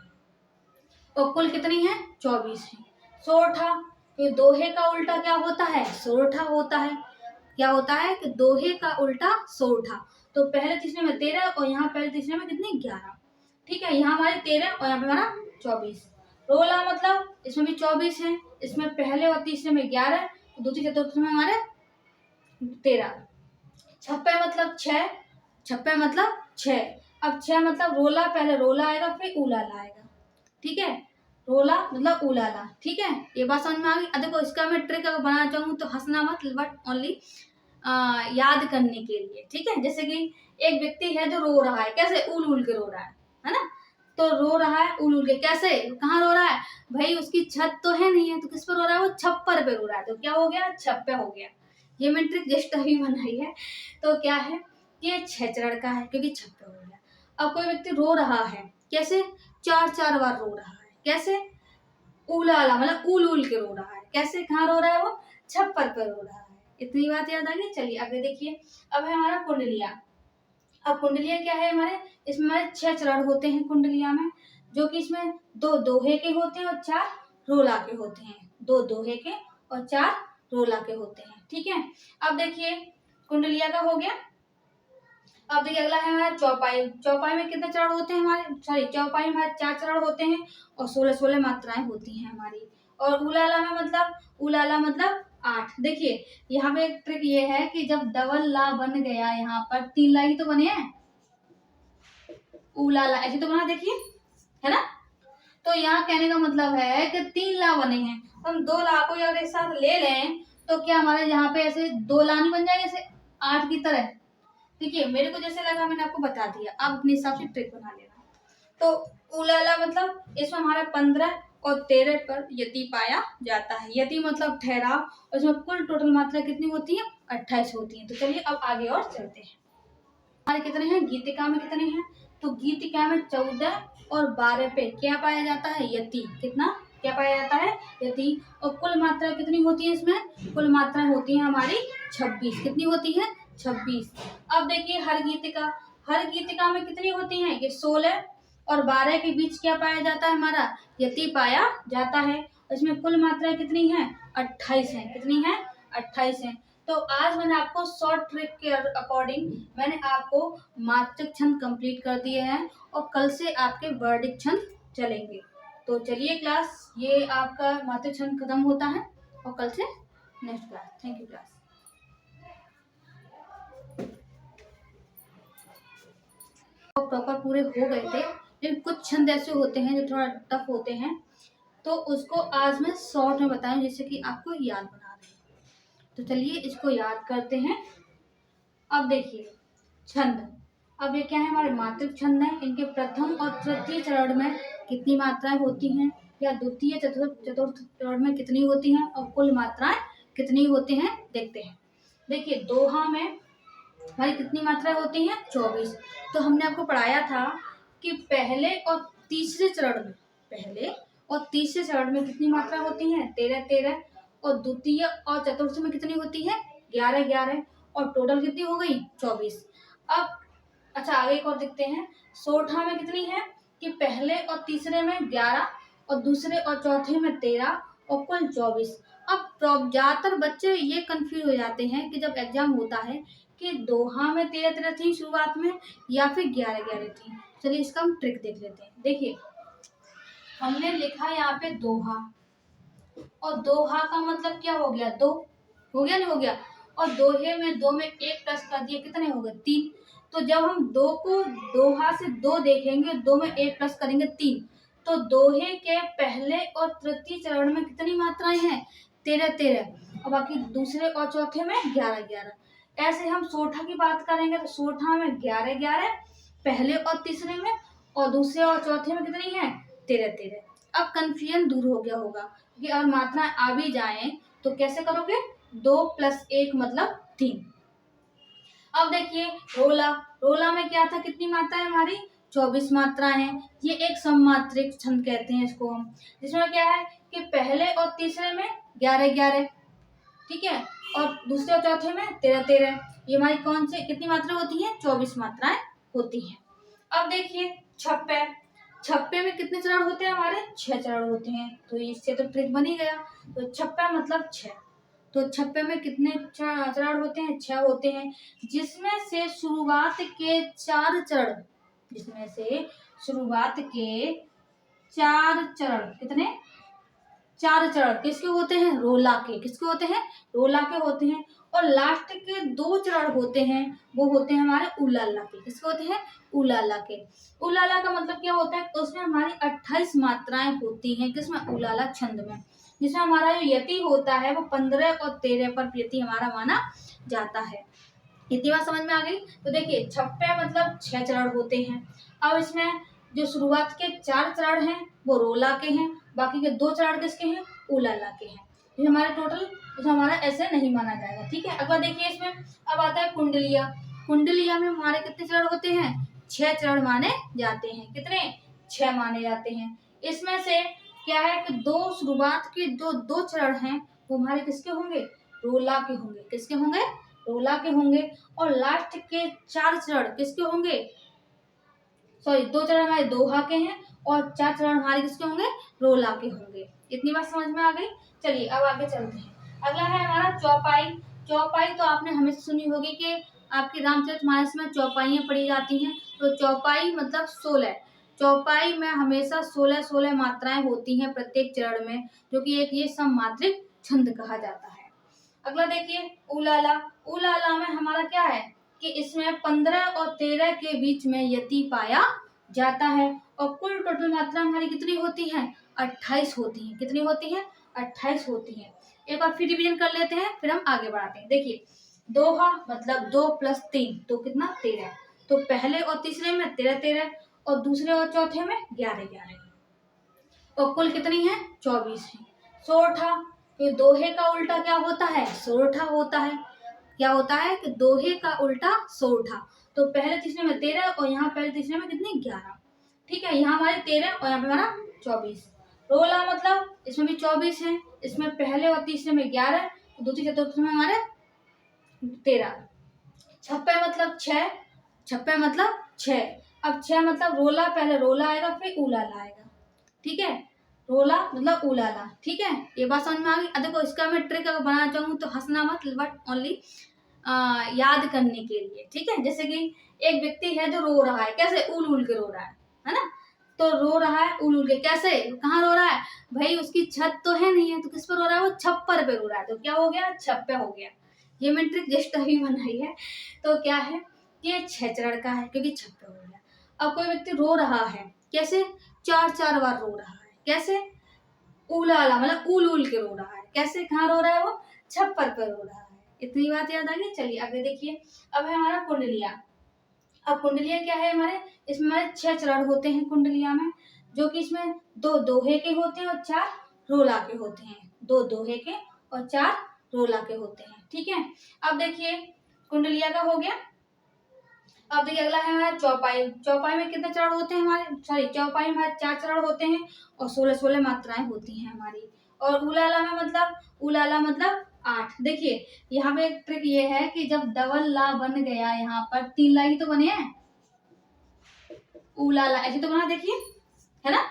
और कुल कितनी है, 24 है। सोरठा, तो दोहे का उल्टा क्या होता है, सोरठा होता है। क्या होता है कि दोहे का उल्टा सोरठा। तो पहले तीसरे में 13 और यहाँ पहले तीसरे में कितनी, 11। ठीक है, यहाँ हमारे 13 और यहाँ पे हमारा 24। रोला मतलब इसमें भी 24 है, इसमें पहले और तीसरे में 11, दूसरी चतुर्थ में हमारे 13। छप्पे मतलब 6, छप्पे मतलब 6। अब 6 मतलब रोला, पहले रोला आएगा फिर उलाला आएगा, ठीक है। रोला मतलब उलाला, ठीक है। ये बात समझ में आ गई। देखो इसका मैं ट्रिक अगर बनाना चाहूँ तो हंसना मत, बट ओनली याद करने के लिए, ठीक है। जैसे कि एक व्यक्ति है जो रो रहा है, कैसे? उल उल के रो रहा है ना। तो रो रहा है उल उल के, कैसे? कहाँ रो रहा है भाई? उसकी छत तो है नहीं है, तो किस पर रो रहा है? वो छप्पर पे रो रहा है, तो क्या हो गया? छप्पे हो गया। ये मैं ट्रिक जस्ट अभी बनाई है। तो क्या है? ये 6 चरण का है क्योंकि छप्पे हो गया। अब कोई व्यक्ति रो रहा है, कैसे? 4 बार रो रहा है, कैसे? उलाला मतलब उल उल के रो रहा है, कैसे? कहाँ रो रहा है वो? छप्पर पर रो रहा है। इतनी बात याद आ गई। चलिए आगे देखिए। अब है हमारा कुंडलिया। अब कुंडलिया क्या है हमारे? इसमें हमारे 6 चरण होते हैं कुंडलिया में, जो कि इसमें 2 दोहे के होते हैं और 4 रोला के होते हैं। 2 दोहे के और 4 रोला के होते हैं, ठीक है। अब देखिए कुंडलिया का हो गया। अब देखिए अगला है हमारा चौपाई। चौपाई में कितने चरण होते हैं हमारे? सॉरी, चौपाई में हमारे 4 चरण होते हैं और 16 मात्राएं होती हैं हमारी। और उलाला में मतलब, उलाला मतलब 8। देखिए यहाँ पे एक ट्रिक ये है कि जब डबल ला बन गया, यहाँ पर 3 ला ही तो बने हैं, उलाला ऐसे तो बना, देखिए, है ना। तो यहाँ कहने का मतलब है कि 3 ला बने हैं, हम 2 ला को अगर एक साथ ले लें तो क्या हमारे यहाँ पे ऐसे 2 ला नहीं बन जाएंगे, ऐसे 8 की तरह? देखिए मेरे को जैसे लगा मैंने आपको बता दिया, आप अपने हिसाब से ट्रिक बना लेना। तो उलाला मतलब इसमें हमारा 15 और 13 पर यति पाया जाता है। यति मतलब ठहराव, और इसमें कुल टोटल मात्रा कितनी होती है? 28 होती है। तो चलिए अब आगे और चलते हैं। हमारे कितने हैं? गीतिका में कितने हैं? तो गीतिका में 14 और 12 पे क्या पाया जाता है? यति। कितना क्या पाया जाता है? यति। और कुल मात्रा कितनी होती है इसमें? कुल मात्रा होती है हमारी 26। कितनी होती है? 26। अब देखिए हर गीतिका, हर गीतिका में कितनी होती है? ये 16 और 12 के बीच क्या पाया जाता है? हमारा यति पाया जाता है। इसमें कुल मात्रा कितनी है? 28 है। कितनी है? 28 है। तो आज मैंने आपको शॉर्ट ट्रिक के अकॉर्डिंग मैंने आपको मात्रक छंद कंप्लीट कर दिए हैं और कल से आपके वर्डिक छंद चलेंगे। तो चलिए क्लास, ये आपका मात्रक छंद खत्म होता है और कल से next class. Thank you class. तो प्रॉपर पूरे हो गए थे, लेकिन कुछ छंद ऐसे होते हैं जो थोड़ा टफ होते हैं, तो उसको आज मैं शॉर्ट में बताऊं जिससे कि आपको याद बना रहे। तो चलिए इसको याद करते हैं। अब देखिए छंद, अब ये क्या है? हमारे मात्रिक छंद है। इनके प्रथम और तृतीय चरण में कितनी मात्राएं होती हैं, या द्वितीय चतुर्थ चरण में कितनी होती हैं, और कुल मात्राएं कितनी होती हैं, देखते हैं। देखिए दोहा में हमारी कितनी मात्राएं होती हैं? 24। तो हमने आपको पढ़ाया था कि पहले और तीसरे चरण में, पहले और तीसरे चरण में कितनी मात्रा होती हैं? 13 और द्वितीय और चतुर्थ में कितनी होती है? 11 और टोटल कितनी हो गई? 24। अब अच्छा आगे एक और देखते हैं। सोठा में कितनी है? कि पहले और तीसरे में 11 और दूसरे और चौथे में 13 और कुल 24। अब ज्यादातर बच्चे ये कंफ्यूज हो जाते हैं कि जब एग्जाम होता है कि दोहा में 13 थी शुरुआत में या फिर 11 थी। चलिए इसका हम ट्रिक देख लेते हैं। देखिए हमने लिखा यहाँ पे दोहा, और दोहा का मतलब क्या हो गया? 2 हो गया, नहीं हो गया? और दोहे में 2 में 1 प्लस कर दिए, कितने हो गए? 3। तो जब हम 2 को दोहा से 2 देखेंगे, 2 में 1 प्लस करेंगे 3, तो दोहे के पहले और तृतीय चरण में कितनी मात्राएं हैं? 13 और बाकी दूसरे और चौथे में 11। ऐसे हम सोठा की बात करेंगे तो सोठा में 11 पहले और तीसरे में, और दूसरे और चौथे में कितनी है? 13। अब कंफ्यूजन दूर हो गया होगा कि अगर मात्रा आ भी जाए तो कैसे करोगे? 2 + 1 मतलब 3। अब देखिए रोला, रोला में क्या था? कितनी मात्रा है हमारी? 24 मात्रा है। ये एक सममात्रिक छंद कहते हैं इसको हम, जिसमें क्या है कि पहले और तीसरे में 11, ठीक है, और दूसरे और चौथे में 13। ये हमारी कौन से कितनी मात्रा होती है? 24 मात्राएं होती हैं। अब देखिए छप्पे, छप्पे में कितने चरण होते हैं हमारे? 6 चरण होते हैं। तो इससे तो ट्रिक बन ही गया। तो छप्पा मतलब 6। तो छप्पे में कितने चरण होते हैं? 6 होते हैं, जिसमें से शुरुआत के 4 चरण, जिसमें से शुरुआत के 4 चरण, कितने 4 चरण किसके होते हैं, रोला के, किसके होते हैं, रोला के होते हैं। और लास्ट के 2 चरण होते हैं वो होते हैं हमारे उलाला के, किसके होते हैं, उलाला के। उलाला का मतलब क्या होता है, उसमें हमारी 28 मात्राएं होती हैं, किसमें, उलाला छंद में, जिसमें हमारा जो यति होता है वो 15 और 13 पर यति हमारा माना जाता है। इतनी बात समझ में आ गई। तो देखिए छप्पे मतलब 6 चरण होते हैं। अब इसमें जो शुरुआत के 4 चरण हैं वो रोला के हैं, बाकी के 2 चरण किसके हैं, उलाला के हैं। ये हमारे टोटल, तो हमारा ऐसे नहीं माना जाएगा, ठीक है। अगला देखिए इसमें अब आता है कुंडलिया। कुंडलिया में हमारे कितने चरण होते हैं, 6 चरण माने जाते हैं, कितने, 6 माने जाते हैं। इसमें से क्या है कि 2 शुरुआत के जो 2 चरण हैं वो हमारे किसके होंगे, रोला के होंगे, किसके होंगे, रोला के होंगे। और लास्ट के 4 चरण किसके होंगे, सॉरी 2 चरण हमारे दोहा के हैं और 4 चरण हमारे किसके होंगे, रोला के होंगे। इतनी बात समझ में आ गई। चलिए अब आगे चलते हैं। अगला है हमारा चौपाई। चौपाई तो आपने हमेशा सुनी होगी कि आपके रामचरितमानस में चौपाइयाँ पढ़ी जाती हैं। तो चौपाई मतलब 16। चौपाई में हमेशा 16 मात्राएं होती हैं प्रत्येक चरण में, जो कि एक ये सममात्रिक छंद कहा जाता है। अगला देखिए उलाला। उलाला में हमारा क्या है कि इसमें 15 और 13 के बीच में यति पाया जाता है। और कुल टोटल मात्रा हमारी कितनी होती है, 28 होती है, कितनी होती है, 28 होती है। एक बार फिर रिवीजन कर लेते हैं, फिर हम आगे बढ़ाते हैं। देखिए दोहा मतलब 2 + 3 तो कितना, 13। तो पहले और तीसरे में 13 और दूसरे और चौथे में 11 और कुल कितनी है, 24 है। सोरठा, तो दोहे का उल्टा क्या होता है, सोरठा होता है। क्या होता है कि दोहे का उल्टा सोरठा। तो पहले तीसरे में 13 और यहाँ पहले तीसरे में कितनी, 11, ठीक है। यहाँ हमारे 13 और यहाँ पे हमारा 24। रोला मतलब इसमें भी 24 है, इसमें पहले और तीसरे में 11, दूसरी चतुर्थ में हमारे 13। छप्पे मतलब 6, छप्पे मतलब 6। अब 6 मतलब रोला, पहले रोला आएगा फिर उलाला आएगा, ठीक है। रोला मतलब उलाला, ठीक है। ये बात समझ में आ गई। देखो इसका मैं ट्रिक अगर बनाना चाहूँ तो हंसना मत, बट ओनली याद करने के लिए, ठीक है। जैसे कि एक व्यक्ति है जो रो रहा है, कैसे, उल उल के रो रहा है ना। तो रो रहा है उल उल के, कैसे, कहाँ रो रहा है भाई, उसकी छत तो है नहीं है, तो किस पर रो रहा है, वो छप्पर पे रो रहा है। तो क्या हो गया, छप्पे हो गया। ये मैं ट्रिक जस्ट अभी बनाई है। तो क्या है, ये 6 चरण का है क्योंकि छप्पे हो गया। अब कोई व्यक्ति रो रहा है, कैसे, 4 बार रो रहा है, कैसे, उलाला मतलब उल उल के रो रहा है, कैसे, कहाँ रो रहा है वो, छप्पर पर रो रहा है। इतनी बात याद आ गई। चलिए आगे देखिए। अब है हमारा कुंडलिया। अब कुंडलिया क्या है हमारे, इसमें हमारे 6 चरण होते हैं कुंडलिया में, जो कि इसमें 2 दोहे के होते हैं और 4 रोला के होते हैं। 2 दोहे के और 4 रोला के होते हैं, ठीक है। अब देखिए कुंडलिया का हो गया। अब देखिए अगला है हमारा चौपाई। चौपाई में कितने चरण होते हैं हमारे, सॉरी चौपाई में हमारे 4 चरण होते हैं और 16 मात्राएं होती हैं हमारी। और उलाला मतलब 8। देखिए यहाँ पे एक ट्रिक ये है कि जब डबल ला बन गया, यहाँ पर 3 ला ही तो बने हैं, उलाला ऐसे तो बना, देखिए, है ना।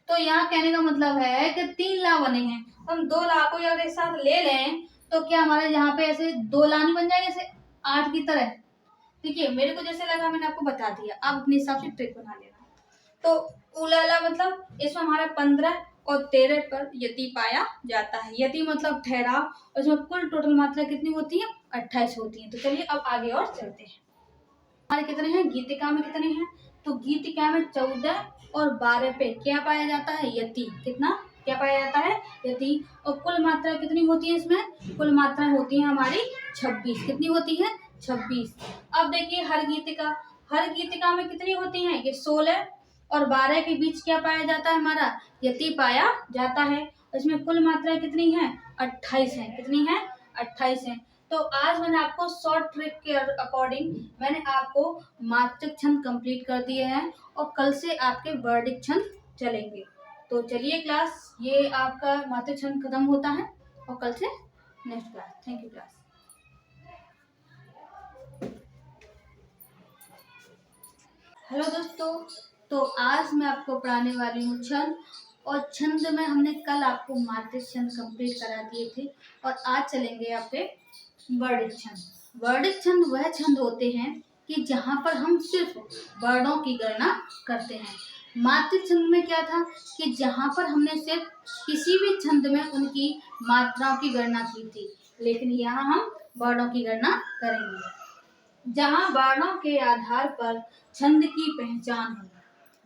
तो यहाँ कहने का मतलब है कि 3 ला बने हैं, हम 2 ला को अगर एक साथ ले लें तो क्या हमारे यहाँ पे ऐसे 2 ला नहीं बन जाएंगे, ऐसे 8 की तरह। देखिए मेरे को जैसे लगा मैंने आपको बता दिया, आप अपने हिसाब से ट्रिक बना लेना। तो उलाला मतलब इसमें हमारा 15 और 13 पर यति पाया जाता है। यति मतलब ठहराव, और इसमें कुल टोटल मात्रा कितनी होती है, 28 होती है। तो चलिए अब आगे और चलते हैं। हमारे कितने हैं, गीतिका में कितने हैं, तो गीतिका में 14 और 12 पे क्या पाया जाता है, यति। कितना, क्या पाया जाता है, यति। और कुल मात्रा कितनी होती है, इसमें कुल मात्रा होती है हमारी 26। कितनी होती है, 26। अब देखिए हर गीतिका में कितनी होती है, ये 16 और 12 के बीच क्या पाया जाता है, हमारा यति पाया जाता है। इसमें कुल मात्रा कितनी है, 28 है। कितनी है, 28 है। तो आज मैंने आपको शॉर्ट ट्रिक के अकॉर्डिंग मैंने आपको मात्रिक छंद कंप्लीट कर दिए हैं और कल से आपके वर्डिक छंद चलेंगे। तो चलिए क्लास, ये आपका मात्रिक छंद खत्म होता है और कल से next class. Thank you class. Hello दोस्तों, तो आज मैं आपको पढ़ाने वाली हूँ छंद। और छंद में हमने कल आपको मात्रिक छंद कंप्लीट करा दिए थे और आज चलेंगे आपके वर्डिक छंद। वर्डिक छंद वह छंद होते हैं कि जहाँ पर हम सिर्फ वर्णों की गणना करते हैं। मात्रिक छंद में क्या था कि जहाँ पर हमने सिर्फ किसी भी छंद में उनकी मात्राओं की गणना की थी, लेकिन यहाँ हम वर्णों की गणना करेंगे। जहाँ वर्णों के आधार पर छंद की पहचान हो,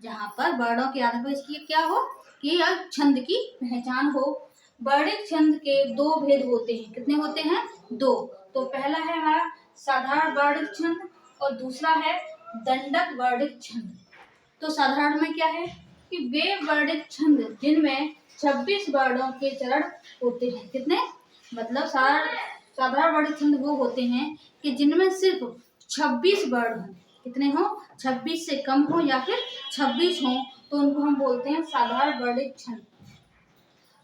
जहाँ पर वर्णों के आधार पर इसकी क्या हो कि यह छंद की पहचान हो। वर्णिक छंद के दो भेद होते हैं। कितने होते हैं? दो। तो पहला है हमारा साधारण वर्णिक छंद और दूसरा है दंडक वर्णिक छंद। तो साधारण में क्या है कि वे वर्णिक छंद जिनमें 26 वर्णों के चरण होते हैं। कितने? मतलब साधारण वर्णिक छंद वो होते हैं कि जिनमें सिर्फ 26 वर्ण हो। कितने हो? 26 से कम हो या फिर 26 हो तो उनको हम बोलते हैं साधारण वर्णिक छंद।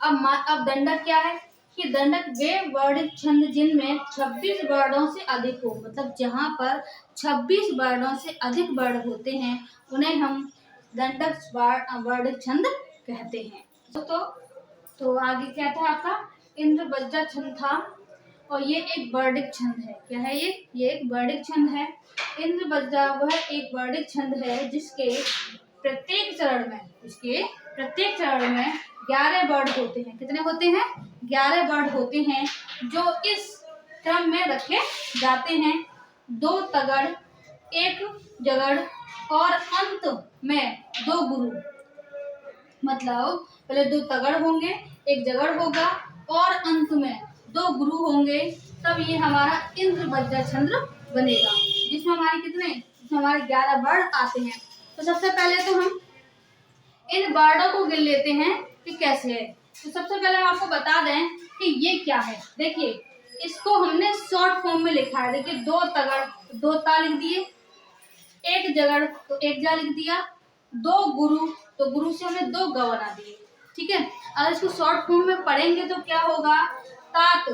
अब दंडक क्या है कि दंडक वे वर्णिक छंद जिनमें 26 वर्णों से अधिक हो, मतलब जहाँ पर 26 वर्णों से अधिक वर्ण होते हैं उन्हें हम दंडक वर्णिक छंद कहते हैं। तो आगे क्या था आपका? इंद्रवज्जा छंद था और ये एक वर्णिक छंद है। क्या है ये एक वर्णिक छंद है। इंद्रवज्जा वह एक वर्णिक छंद है जिसके प्रत्येक चरण में 11 वर्ण होते हैं। कितने होते हैं? 11 वर्ण होते हैं जो इस क्रम में रखे जाते हैं: 2 तगड़, 1 जगड़ और अंत में 2 गुरु। मतलब पहले 2 तगड़ होंगे, 1 जगड़ होगा और अंत में 2 गुरु होंगे, तब ये हमारा इंद्रवज्जा छंद बनेगा, जिसमें हमारे 11 वर्ण आते हैं। तो सबसे पहले तो हम इन वर्णों को गिन लेते हैं कि कैसे है। तो सबसे पहले हम आपको बता दें कि ये क्या है। देखिए, इसको हमने शॉर्ट फॉर्म में लिखा है। देखिए, 2 तगड़ 2 ता लिख दिए, 1 जगड़ तो 1 जा लिख दिया, 2 गुरु तो गुरु से हमने 2 ग बना दिए। ठीक है। अगर इसको शॉर्ट फॉर्म में पढ़ेंगे तो क्या होगा? तात।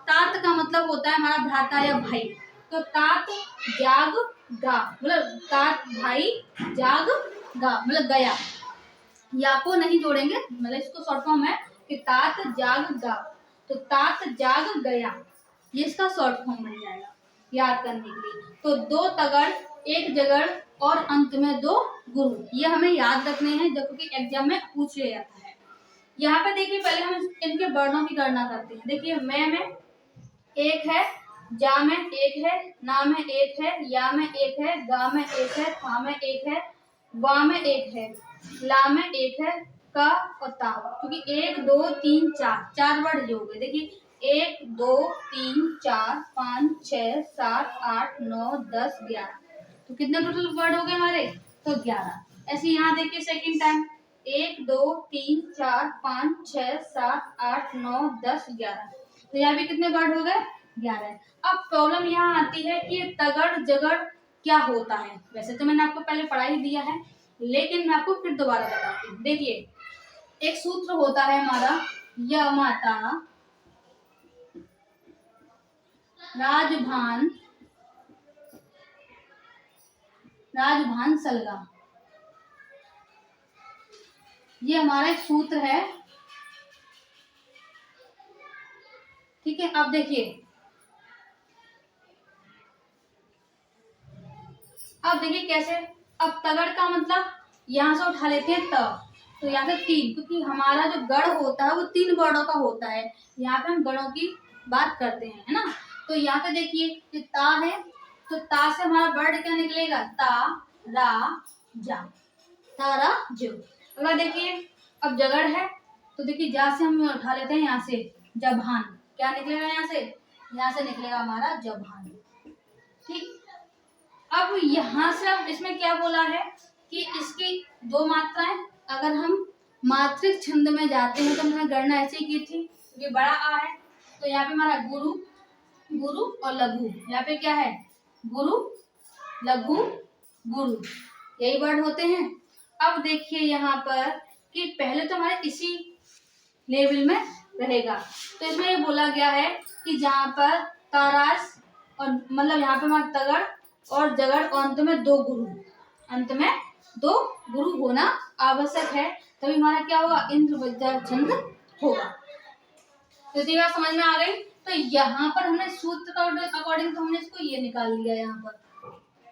तात का मतलब होता है हमारा भ्राता या भाई। तो तात जाग गा, मतलब तात भाई जाग गा, मतलब गया। या को नहीं जोड़ेंगे, मतलब इसको शॉर्ट फॉर्म है कि तात जाग गा, तो तात जाग गया, ये इसका शॉर्ट फॉर्म बन जाएगा याद करने के लिए। तो 2 तगड़, 1 जगड़ और अंत में 2 गुरु, ये हमें याद रखने हैं जब कि एग्जाम में पूछ लिया जाता है। यहाँ पे देखिए, पहले हम इनके वर्णों की गणना करते हैं। देखिए, मैं में 1 है, जा में 1 है, ना में 1 है, या में 1 है, गा में 1 है, था में 1 है, वा में 1 है, ला में 1 है, का और ता, क्योंकि 1 2 3 4 वर्ड जो हो गए। देखिए, 1 2 3 4 5 6 7 8 9 10 11, तो कितने टोटल वर्ड हो गए हमारे? तो 11। ऐसे यहाँ देखिए सेकंड टाइम 1 2 3 4 5 6 7 8 9 10 11, तो यहाँ भी कितने वर्ड हो गए? 11। अब प्रॉब्लम यहाँ आती है कि तगड़ जगड़ क्या होता है। वैसे तो मैंने आपको पहले पढ़ा ही दिया है, लेकिन मैं आपको फिर दोबारा बताती हूँ। देखिए, एक सूत्र होता है हमारा, य माता राजभान सलगा, ये हमारा एक सूत्र है। ठीक है। अब देखिए, कैसे। अब तगड़ का मतलब यहाँ से उठा लेते हैं त, तो यहाँ से 3, क्योंकि हमारा जो गढ़ होता है वो 3 वर्णों का होता है। यहाँ पे हम गढ़ों की बात करते हैं, है ना। तो यहाँ पे देखिए, जो ता है, तो ता से हमारा वर्ड क्या निकलेगा? ता रा जा, तारा जो। अगला देखिए, अब जगड़ है, तो देखिए जा से हम उठा लेते हैं यहाँ से जभान, क्या निकलेगा? यहाँ से निकलेगा हमारा जभान। ठीक। अब यहाँ से अब इसमें क्या बोला है कि इसकी 2 मात्राएं। अगर हम मात्रिक छंद में जाते हैं तो हमने गणना ऐसे की थी, ये बड़ा आ है, तो यहाँ पे हमारा गुरु और लघु, यहाँ पे क्या है? गुरु लघु गुरु, यही वर्ड होते हैं। अब देखिए यहाँ पर कि पहले तो हमारे इसी लेवल में रहेगा, तो इसमें ये बोला गया है कि जहाँ पर तारास और मतलब यहाँ पे हमारा तगड़ और जगड़ और अंत में 2 गुरु होना आवश्यक है, तभी हमारा क्या होगा? इंद्रवज्जा छंद होगा। तो ये बात समझ में आ गई। तो यहाँ पर हमने सूत्र का अकॉर्डिंग तो हमने इसको ये निकाल लिया यहाँ पर।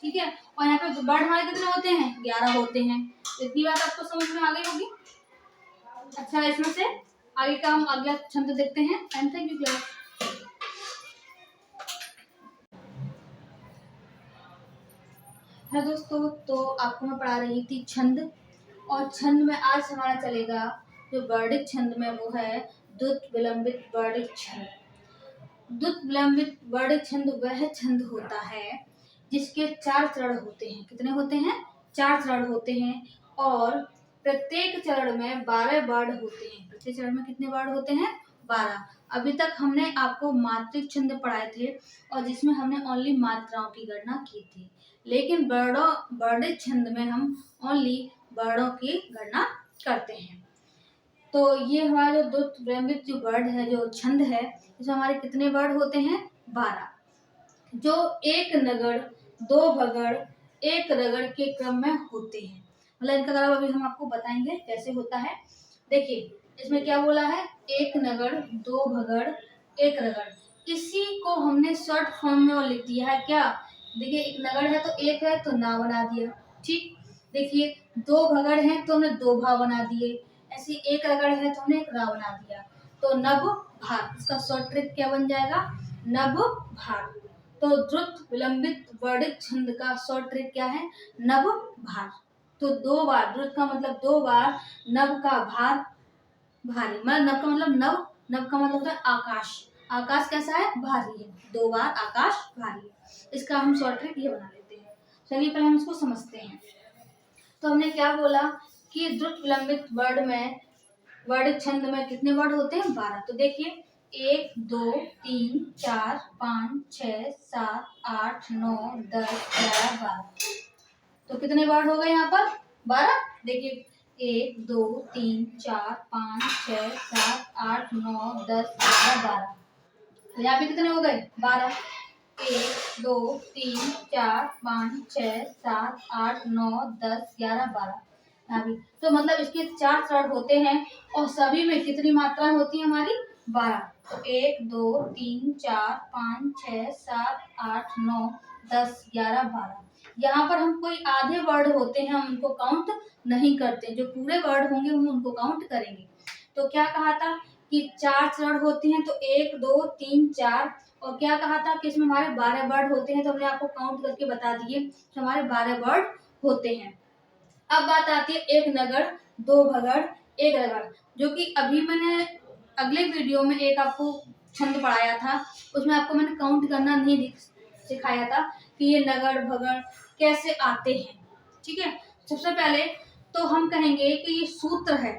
ठीक है। और यहाँ पे वर्ड हमारे कितने होते हैं, 11 होते हैं। इतनी बात आपको समझ में आ गई होगी। अच्छा, इसमें से आगे का हम अगला छंद देखते हैं। And thank you class. है दोस्तों, तो आपको मैं पढ़ा रही थी छंद, और छंद में आज हमारा चलेगा जो वर्णित छंद में वो है द्रुत विलंबित वर्णित छंद। द्रुत विलंबित वर्णित छंद वह छंद होता है जिसके 4 चरण होते हैं। कितने होते हैं, 4 चरण होते हैं, और प्रत्येक चरण में 12 वर्ड होते हैं। प्रत्येक चरण में कितने वर्ड होते हैं, 12। अभी तक हमने आपको मात्रिक छंद पढ़ाए थे और जिसमें हमने ओनली मात्राओं की गणना की थी, लेकिन वर्णित छंद में हम ओनली वर्णों की गणना करते हैं। तो ये हमारा जो द्रुत विलंबित जो वर्ड है, जो छंद है, इसमें हमारे कितने वर्ड होते हैं, 12, जो एक नगड़, 2 भगड़, 1 रगड़ के क्रम में होते हैं। मतलब इनका क्रम अभी हम आपको बताएंगे कैसे होता है। देखिए इसमें क्या बोला है, 1 नगड़, 2 भगड़, 1 रगड़। इसी को हमने शॉर्ट फॉर्म में और लिख दिया है क्या। देखिए एक नगड़ है तो 1 है तो ना बना दिया, ठीक। देखिए 2 भगड़ है तो हमने 2 भा बना दिए। ऐसे 1 रगड़ है तो हमने 1 रा बना दिया। तो नभ भार, इसका शॉर्ट ट्रिक क्या बन जाएगा, नभ भार। तो द्रुत विलंबित वर्णित छंद का शॉर्ट ट्रिक क्या है, नभ भार। तो 2 बार, द्रुत का मतलब 2 बार, नभ का भार भारी, मतलब नभ का मतलब नभ, नभ का मतलब होता है आकाश। आकाश कैसा है, भारी है। 2 बार आकाश भारी है। इसका हम शॉर्ट ट्रिक ये बना लेते हैं। चलिए पहले हम इसको समझते हैं। तो हमने क्या बोला कि द्रुत विलंबित वर्णित छंद में कितने वर्ड होते हैं, 12। तो देखिए 1 2 3 4 5 6 7 8 9 10 11 12। तो कितने वर्ड हो गए यहाँ पर, 12। देखिए 1 2 3 4 5 6 7 8 9 10 11 12। तो यहाँ पे कितने हो गए, 12। 1 2 3 4 5 6 7 8 9 10 11 12। यहाँ भी तो मतलब इसके 4 चरण होते हैं और सभी में कितनी मात्राएं होती हैं हमारी, 12। तो 1 2 3 4 5 6 7 8 9 10 11 12। यहाँ पर हम कोई आधे वर्ड होते हैं हम उनको काउंट नहीं करते, जो पूरे वर्ड होंगे हम उनको काउंट करेंगे। तो क्या कहा था कि 4 चरण होते हैं, तो 1 2 3 4। और क्या कहा था कि इसमें हमारे 12 वर्ड होते हैं, तो हमने आपको काउंट करके बता दिए कि हमारे 12 वर्ड होते हैं। अब बात आती है 1 नगड़, 2 भगड़, 1 रगड़, जो कि अभी मैंने अगले वीडियो में एक आपको छंद पढ़ाया था, उसमें आपको मैंने काउंट करना नहीं सिखाया था कि ये नगड़ भगड़ कैसे आते हैं, ठीक है। सबसे पहले तो हम कहेंगे कि ये सूत्र है।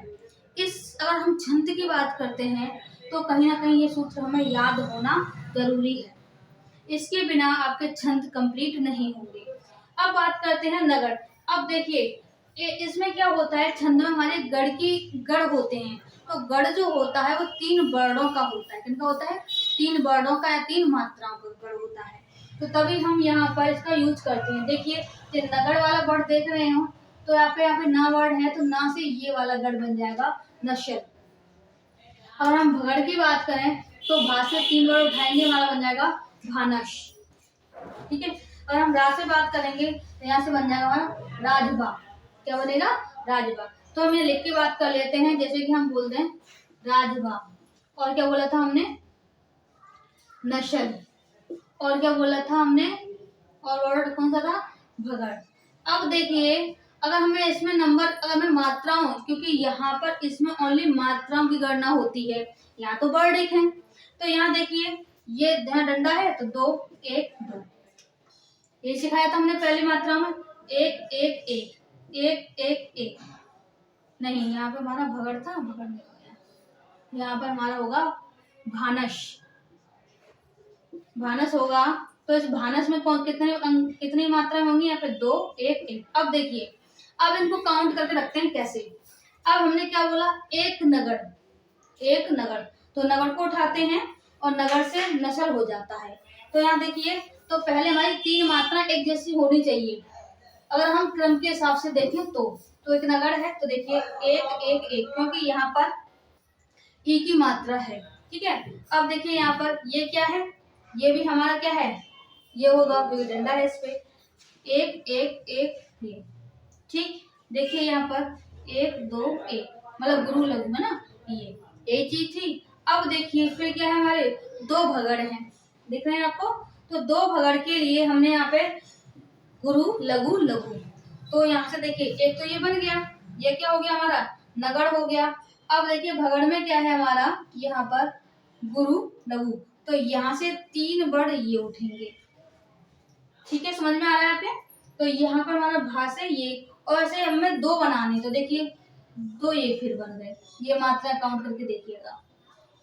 अगर हम छंद की बात करते हैं तो कहीं ना कहीं ये सूत्र हमें याद होना जरूरी है, इसके बिना आपके छंद कंप्लीट नहीं होंगे। अब बात करते हैं नगड़। अब देखिए इसमें क्या होता है, छंद में हमारे गढ़ होते हैं। तो गढ़ जो होता है वो 3 वर्णों का होता है। किनका होता है, 3 वर्णों का या 3 मात्राओं का गढ़ होता है। तो तभी हम यहाँ पर इसका यूज करते हैं। देखिए ये नगड़ वाला वर्ड देख रहे हो, तो यहाँ पे ना वर्ड है तो ना से ये वाला गढ़ बन जाएगा नशर। अगर हम भगड़ की बात करें तो भा से 3 वर्ड उठाएंगे, हमारा बन जाएगा भानस, ठीक है। अगर हम रा से बात करेंगे तो यहाँ से बन जाएगा हमारा राजभा। क्या बनेगा, राजभा। तो हम ये लिख के बात कर लेते हैं, जैसे कि हम बोलते हैं राजभा। और क्या बोला था हमने, नशल। और क्या बोला था हमने, और वर्ड कौन सा था, भगड़। अब देखिए अगर हमें इसमें नंबर, अगर हमें मात्राओं, क्योंकि यहाँ पर इसमें ओनली मात्राओं की गणना होती है, यहाँ तो वर्ड एक है। तो यहाँ देखिए ये यहाँ डंडा है तो 2 1 2, ये सिखाया था हमने पहली मात्रा में, 1 1 1 1 1 1। नहीं यहाँ पे हमारा भगड़ था, भगड़ नहीं हो गया, यहाँ पर हमारा होगा भानस। भानस होगा तो इस भानस में कौन कितनी मात्रा होंगी, यहाँ पे 2 1 1। अब देखिए अब इनको काउंट करके रखते हैं कैसे। अब हमने क्या बोला, 1 नगड़, 1 नगड़। तो नगड़ को उठाते हैं और नगड़ से नसर हो जाता है। तो यहाँ देखिए तो पहले हमारी 3 मात्रा एक जैसी होनी चाहिए। अगर हम क्रम के हिसाब से देखें तो एक नगड़ है तो देखिए 1 1 1, क्योंकि यहाँ पर ई की मात्रा है, ठीक है। अब देखिए यहाँ पर ये क्या है, ये भी हमारा क्या है, ये होगा क्योंकि डंडा है इस पे। एक एक एक ये, ठीक। देखिए यहाँ पर एक दो एक, मतलब गुरु लघु है ना, ये चीज थी। अब देखिए फिर क्या है, हमारे दो भगड़ हैं, दिख रहे हैं आपको। तो दो भगड़ के लिए हमने यहाँ पे गुरु लघु लघु, तो यहाँ से देखिए एक तो ये बन गया, ये क्या हो गया हमारा, नगड़ हो गया। अब देखिए भगड़ में क्या है हमारा, यहाँ पर गुरु लघु, तो यहाँ से तीन वर्ड ये उठेंगे, ठीक है, समझ में आ रहा है आपके। तो यहाँ पर हमारा भा से ये, और ऐसे हमें दो बनाने, तो देखिए दो ये फिर बन गए, ये मात्रा काउंट करके देखिएगा,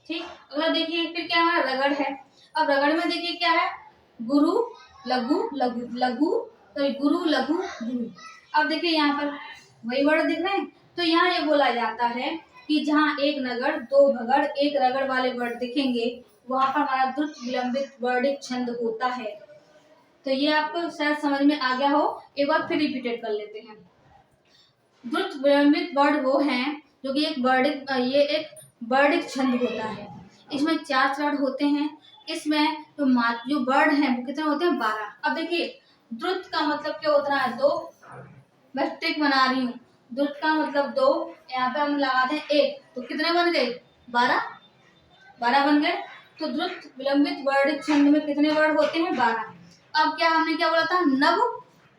ठीक। अगला देखिए फिर क्या हमारा रगड़ है। अब रगड़ में देखिए क्या है, गुरु लघु लघु लघु, तो गुरु लघु गुरु। अब देखिए यहाँ पर वही वर्ड दिख रहे हैं, तो यहाँ ये बोला जाता है कि जहाँ एक नगड़ दो भगड़ एक रगड़ वाले वर्ड दिखेंगे, वहां पर हमारा द्रुत विलंबित वर्डिक छंद होता है। तो ये आपको शायद समझ में आ गया हो, एक बार फिर रिपीटेड कर लेते हैं। द्रुत विलंबित वर्ड वो हैं जो कि ये एक वर्डिक छंद होता है। इसमें चार चरण होते हैं। इसमें जो वर्ड हैं वो कितने होते हैं, 12। अब देखिए द्रुत का मतलब क्या होता है, दो, मैं ट्रिक बना रही हूँ। द्रुत का मतलब दो, यहाँ पे हम लगा दें एक, तो कितने बन गए, 12 12 बन गए। तो द्रुत विलंबित वर्डिक छंद में कितने वर्ड होते हैं, 12। अब क्या हमने क्या बोला था, नव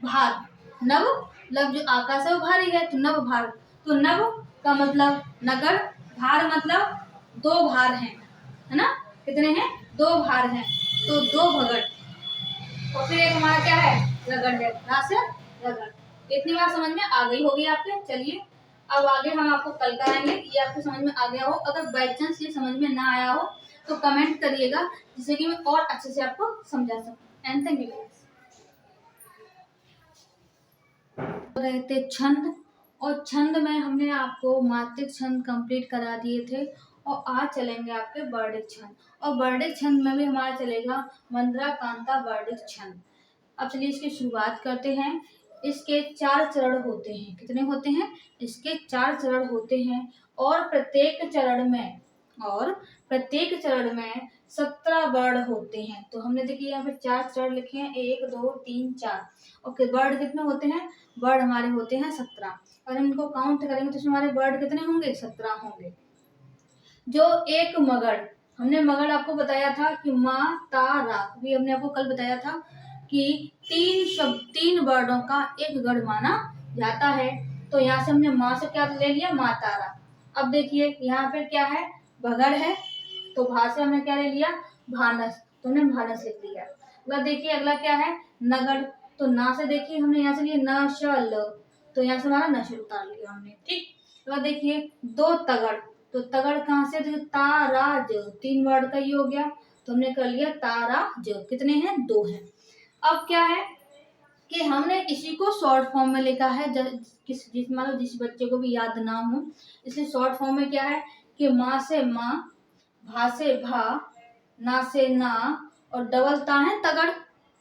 भार, नव लव जो आकाश है वो भारी है, तो नव भार, तो नव का मतलब नगर, भार मतलब दो भार हैं, है ना, कितने हैं, दो भार हैं, तो दो भगड़, और फिर एक हमारा क्या है, रगड़ है, से रगड़। इतनी बार समझ में आ गई होगी आपके। चलिए अब आगे हम आपको कल कराएंगे, ये आपको समझ में आ गया हो। अगर बाई चांस ये समझ में ना आया हो तो कमेंट करिएगा, जिससे कि मैं और अच्छे से आपको समझा सकूं। And thank you. रहे थे छंद, और छंद में हमने आपको मात्रिक छंद कंप्लीट करा दिए थे, और आज चलेंगे आपके वर्डिक छंद, और वर्डिक छंद में भी हमारा चलेगा मंद्रा कांता वर्डिक छंद। अब चलिए इसकी शुरुआत करते हैं। इसके 4 चरण होते हैं, कितने होते हैं, इसके 4 चरण होते हैं, और प्रत्येक चरण में 17 वर्ड होते हैं। तो हमने देखिए यहाँ पे 4 चरण लिखे हैं, 1 2 3 4, और वर्ड कितने होते हैं, वर्ड हमारे होते हैं 17। और हम इनको काउंट करेंगे तो इसमें हमारे वर्ड कितने होंगे, 17 होंगे। जो एक मगड़, हमने मगड़ आपको बताया था कि माँ तारा, भी हमने आपको कल बताया था कि 3 वर्डों का एक गढ़ माना जाता है। तो यहाँ से हमने माँ से क्या ले लिया, माँ तारा। अब देखिए यहाँ पे क्या है, भगड़ है, तो भा से हमने क्या ले लिया, भानस, तो हमने भानस लिख लिया। अगला देखिए अगला क्या है, नगड़, तो ना से देखिए हमने यहाँ से लिया नशल, तो यहाँ से हमारा नशल उतार लिया हमने, ठीक। अगला देखिए दो तगड़, तो तगड़ कहाँ से, ताराज, 3 वर्ड का ये हो गया, तो हमने कर लिया ताराज, कितने हैं, 2 हैं। अब क्या है कि हमने इसी को शॉर्ट फॉर्म में लिखा है, जिस बच्चे को भी याद ना हो, इसलिए शॉर्ट फॉर्म में क्या है कि माँ से माँ, भा से भा, ना से ना, और डबल ता है तगड़,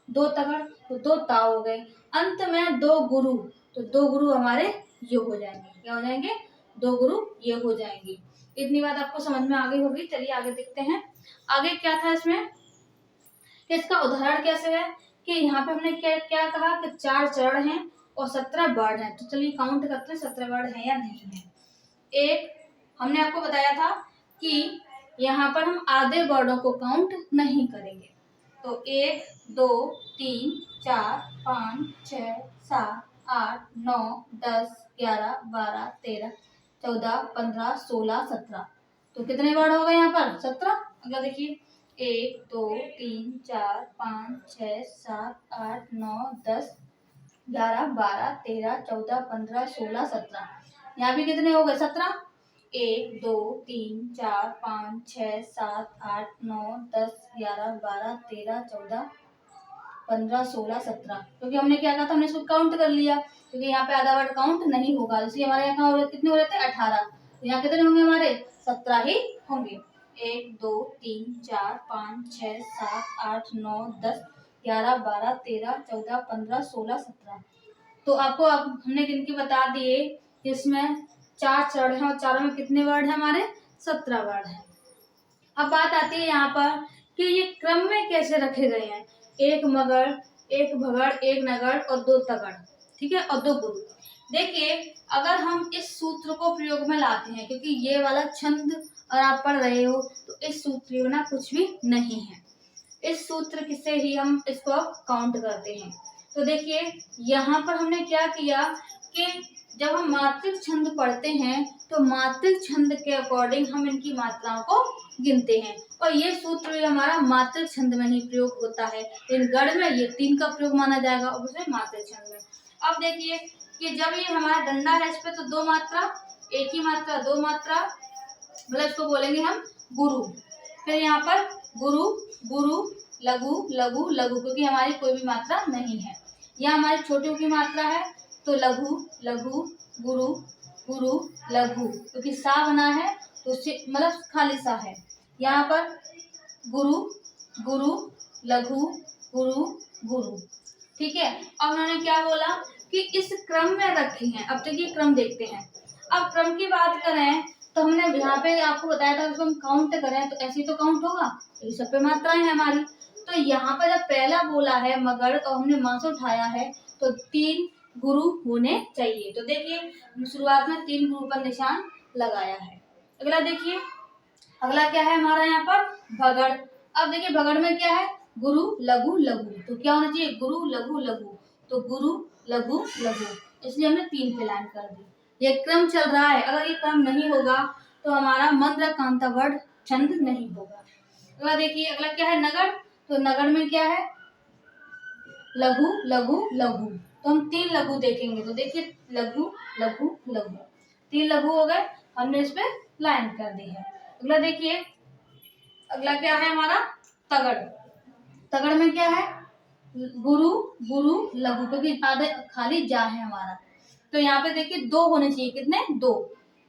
2 तगड़, तो 2 ता हो गए। अंत में 2 गुरु, तो 2 गुरु हमारे ये हो जाएंगे, क्या हो जाएंगे, 2 गुरु ये हो जाएंगे। इतनी बात आपको समझ में आ गई होगी। चलिए आगे देखते हैं, आगे क्या था इसमें, कि इसका उदाहरण कैसे है, कि यहाँ पे हमने क्या क्या कहा कि 4 चरण हैं और 17 वर्ड हैं। तो चलिए काउंट करते हैं 17 वर्ड हैं या नहीं है। एक, हमने आपको बताया था कि यहाँ पर हम आधे वर्डों को काउंट नहीं करेंगे। तो 1 2 3 4 5 6 7 8 9 10 11 12 13 14 15 16 17, तो कितने वर्ड हो गए यहाँ पर, 17। अगला देखिए 1 2 3 4 5 6 7 8 9 10 11 12 13 14 15 16 17, यहाँ भी कितने हो गए, 17। 1 2 3 4 5 6 7 8 9 10 11 12 13 14 15 16 17, क्योंकि हमने क्या कहा था, हमने इसको काउंट कर लिया, क्योंकि यहाँ पे आधा वर्ड काउंट नहीं होगा, इसलिए हमारे यहाँ कितने हो रहे थे, 18। तो यहाँ कितने होंगे हमारे, 17 ही होंगे। 1 2 3 4 5 6 7 8 9 10 11 12 13 14 15 16 17, तो आपको अब हमने गिनती बता दिए, इसमें 4 चरण हैं और चारों में कितने वर्ड हैं हमारे, 17 वर्ड हैं। अब बात आती है यहाँ पर कि ये क्रम में कैसे रखे गए हैं, एक मगर, एक भगड़, एक नगड़ और दो तगड़, ठीक है, और दो गुरु। देखिए अगर हम इस सूत्र को प्रयोग में लाते हैं, क्योंकि ये वाला छंद और आप पढ़ रहे हो तो इस सूत्र ना कुछ भी नहीं है, इस सूत्र से ही हम इसको काउंट करते हैं। तो देखिए यहाँ पर हमने क्या किया कि जब हम मात्रिक छंद पढ़ते हैं तो मात्रिक छंद के अकॉर्डिंग हम इनकी मात्राओं को गिनते हैं, और ये सूत्र भी हमारा मात्रिक छंद में ही प्रयोग होता है। इन गढ़ में ये 3 का प्रयोग माना जाएगा और उसे मात्रिक छंद में। अब देखिए कि जब ये हमारा डंडा है इस पे तो 2 मात्रा, एक ही मात्रा 2 मात्रा, मतलब इसको बोलेंगे हम गुरु। फिर यहाँ पर गुरु गुरु लघु लघु लघु, क्योंकि हमारी कोई भी मात्रा नहीं है। यहाँ हमारी छोटू की मात्रा है तो लघु लघु गुरु गुरु लघु, क्योंकि सा बना है तो उससे मतलब खाली सा है। यहाँ पर गुरु गुरु लघु गुरु गुरु, ठीक है। अब उन्होंने क्या बोला कि इस क्रम में रखे हैं। अब देखिए क्रम देखते हैं। अब क्रम की बात करें तो हमने यहाँ पे आपको बताया था उसको हम काउंट करें तो ऐसे तो काउंट होगा, ये सब पे मात्राएं हैं हमारी। तो यहाँ पर जब पहला बोला है मगड़ और हमने मां से उठाया है तो 3 गुरु होने चाहिए। तो देखिए शुरुआत में 3 गुरु पर निशान लगाया है। अगला देखिए, अगला क्या है हमारा यहाँ पर भगड़। अब देखिए भगड़ में क्या है गुरु लघु लघु, तो क्या होना चाहिए गुरु लघु लघु, तो गुरु लघु लघु, इसलिए हमने 3 पे लाइन कर दी। ये क्रम चल रहा है, अगर ये क्रम नहीं होगा तो हमारा मंत्र कांता वर्ड छंद नहीं होगा। अगला देखिए, अगला क्या है नगड़। तो नगड़ में क्या है लघु लघु लघु, तो हम 3 लघु देखेंगे। तो देखिए लघु लघु लघु, 3 लघु हो गए, हमने इस पे लाइन कर दी है। अगला देखिए, अगला क्या है हमारा तगड़। तगड़ में क्या है गुरु गुरु लघु, क्योंकि आधे खाली जा है हमारा। तो यहाँ पे देखिए 2 होने चाहिए, कितने 2।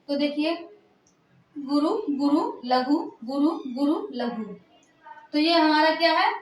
तो देखिए गुरु गुरु लघु गुरु गुरु लघु, तो ये हमारा क्या है,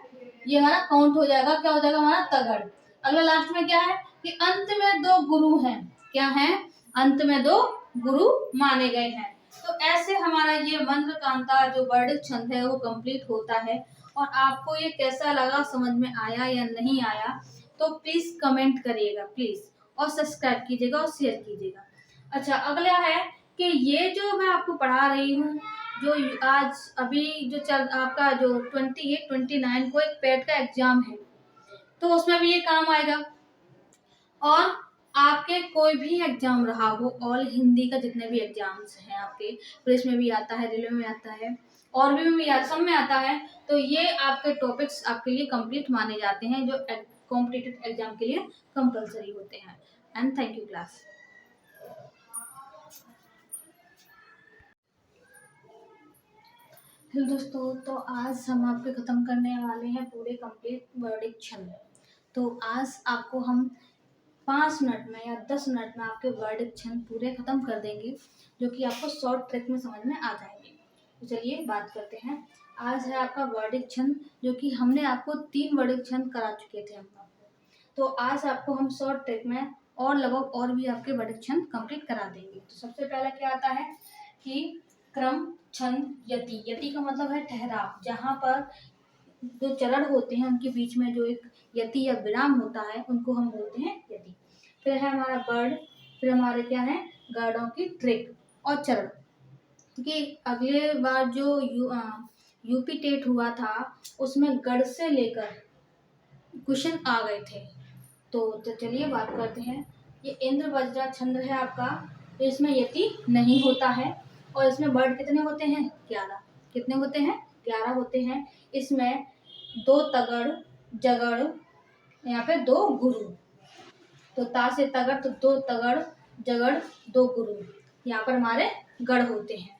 ये हमारा काउंट हो जाएगा, क्या हो जाएगा हमारा तगड़। अगला लास्ट में क्या है कि अंत में 2 गुरु हैं, क्या है अंत में 2 गुरु माने गए हैं। तो ऐसे हमारा ये मंत्र कांता जो वर्डिक छंद है वो कंप्लीट होता है। और आपको ये कैसा लगा, समझ में आया या नहीं आया, तो प्लीज कमेंट करिएगा प्लीज, और सब्सक्राइब कीजिएगा और शेयर कीजिएगा। अच्छा अगला है कि ये जो मैं आपको पढ़ा रही हूँ, जो आज अभी जो चल आपका जो 28 29 को एक पेट का एग्जाम है, तो उसमें भी ये काम आएगा। और आपके कोई भी एग्जाम रहा हो, ऑल हिंदी का जितने भी एग्जाम्स हैं आपके, पुलिस में भी आता है, रेलवे में आता है, और भी सब में आता है, तो ये आपके टॉपिक्स आपके लिए कंप्लीट माने जाते हैं, जो कॉम्पिटिटिव एग्जाम के लिए कंपलसरी होते हैं। And thank you class. Hello दोस्तों, तो आज हम आपके ख़त्म करने वाले हैं पूरे कंप्लीट वर्डिक छंद। तो आज आपको हम 5 मिनट में या 10 मिनट में आपके वर्डिक छंद पूरे ख़त्म कर देंगे, जो कि आपको शॉर्ट ट्रिक में समझ में आ जाएंगे। तो चलिए बात करते हैं। आज है आपका वर्डिक छंद, जो कि हमने आपको 3 वर्डिक छंद करा चुके थे हम आपको। तो आज आपको हम शॉर्ट ट्रिक में और लगभग और भी आपके वर्डिक छंद कंप्लीट करा देंगे। तो सबसे पहला क्या आता है कि क्रम छंद यति। यति का मतलब है ठहराव, जहाँ पर जो चरण होते हैं उनके बीच में जो एक यति या विराम होता है उनको हम बोलते हैं यति। फिर है हमारा वर्ड, फिर हमारे क्या है गार्डों की ट्रिक और चरण। क्योंकि अगले बार जो यूपी टेट हुआ था उसमें गढ़ से लेकर क्वेश्चन आ गए थे। तो चलिए बात करते हैं। ये इंद्र वज्रा छंद है आपका, तो इसमें यति नहीं होता है, और इसमें वर्ड कितने होते हैं 11। कितने होते हैं 11 होते हैं। इसमें 2 तगड़ जगड़, यहाँ पे 2 गुरु, तो ता से तगड़ तो 2 तगड़ जगड़ 2 गुरु, यहाँ पर हमारे गढ़ होते हैं।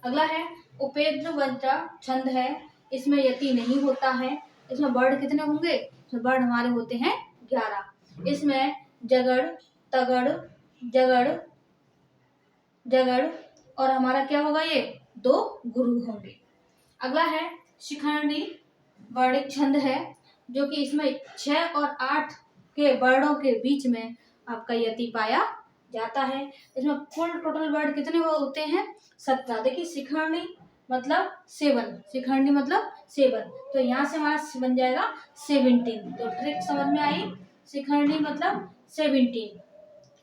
अगला है उपेंद्र वज्रा छंद है, इसमें यति नहीं होता है। इसमें वर्ड कितने होंगे, इसमें वर्ड हमारे होते हैं 11। इसमें जगड़ तगड़ जगड़ जगड़ और हमारा क्या होगा ये 2 गुरु होंगे। अगला है शिखंडी वर्डिक छंद है, जो कि इसमें 6 और 8 के वर्डों के बीच में आपका यति पाया जाता है। इसमें कुल टोटल वर्ड कितने होते हैं 17। देखिए शिखंडी मतलब 7, शिखंडी मतलब 7, तो यहाँ से हमारा बन जाएगा 17। तो ट्रिक समझ में आई, शिखंडी मतलब 17।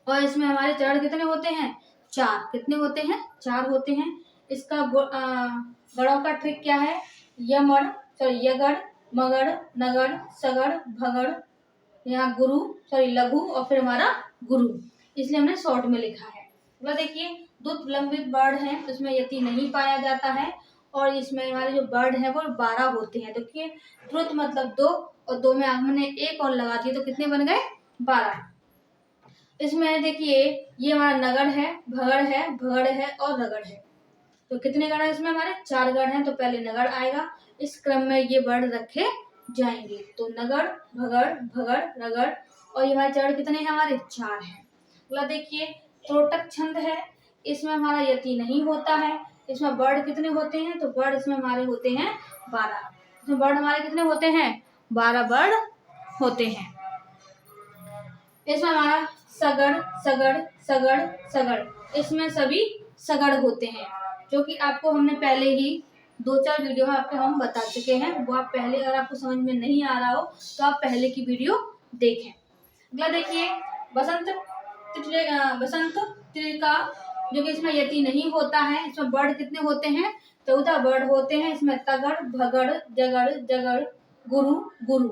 और इसमें हमारे चरण कितने होते हैं? 4। कितने होते हैं? 4 होते हैं। इसका गणों का ट्रिक क्या है? यगड़, मगड़, नगड़, सगड़, भगड़, यहाँ लघु और फिर हमारा गुरु, इसलिए हमने शॉर्ट में लिखा है। मतलब देखिए, दो लंबित वर्ड हैं, उसमें यति नहीं पाया जाता है, और इसमें हमारे जो वर्ड है वो 12 होते हैं। देखिए, द्रुत मतलब 2, और 2 में हमने एक और लगा दिए तो कितने बन गए? 12। इसमें देखिए, ये हमारा नगड़ है, भगड़ है और रगड़ है। तो कितने गण है इसमें? हमारे 4 गण हैं। तो पहले नगड़ आएगा, इस क्रम में ये वर्ड रखे जाएंगे। तो नगड़, भगड़, भगड़, रगड़, और ये हमारे चरण कितने हैं? हमारे 4 हैं। अगला देखिए, त्रोटक छंद है, इसमें हमारा यति नहीं होता है। इसमें वर्ड कितने होते हैं? तो वर्ड इसमें हमारे होते हैं 12। इसमें वर्ड हमारे कितने होते हैं? 12 वर्ड होते हैं। इसमें हमारा सगड़, सगड़, सगड़, सगड़, इसमें सभी सगड़ होते हैं, जो कि आपको हमने पहले ही 2-4 वीडियो में आपको हम बता चुके हैं। वो आप पहले, अगर आपको समझ में नहीं आ रहा हो तो आप पहले की वीडियो देखें। अगला देखिए, बसंत त्रिका, जो कि इसमें यति नहीं होता है। इसमें वर्ड कितने होते हैं? 14 वर्ड होते हैं। इसमें तगड़, भगड़, जगड़, जगड़, गुरु, गुरु,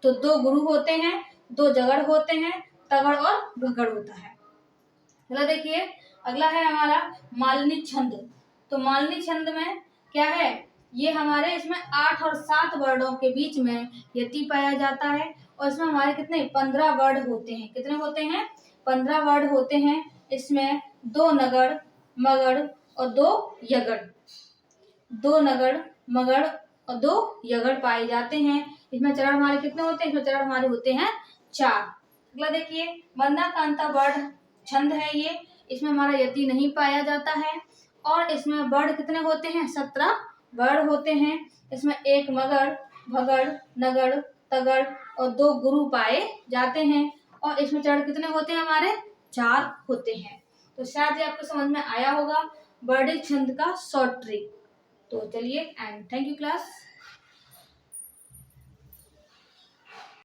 तो 2 गुरु होते हैं, 2 जगड़ होते हैं, तगड़ और भगड़ होता है। चलो देखिए, अगला है हमारा मालिनी छंद। तो मालिनी छंद में क्या है? ये हमारे इसमें 8 और 7 वर्डों के बीच में यति पाया जाता है, और इसमें हमारे कितने? 15 वर्ड होते हैं। कितने होते हैं? 15 वर्ड होते हैं। इसमें 2 नगड़, मगड़ और 2 यगड़, 2 नगड़, मगड़ और 2 यगड़ पाए जाते हैं। इसमें चरण हमारे कितने होते हैं? इसमें चरण हमारे होते हैं 4। अगला देखिए, वंदा कांता वर्ड छंद है ये, इसमें हमारा यति नहीं पाया जाता है, और इसमें वर्ड कितने होते हैं? 17 वर्ड होते हैं। इसमें 1 मगड़, भगड़, नगड़, तगड़ और 2 गुरु पाए जाते हैं, और इसमें चरण कितने होते हैं? हमारे 4 होते हैं। तो शायद ये आपको समझ में आया होगा वर्डिक छंद का शॉर्ट ट्रिक। तो चलिए, एंड थैंक यू क्लास।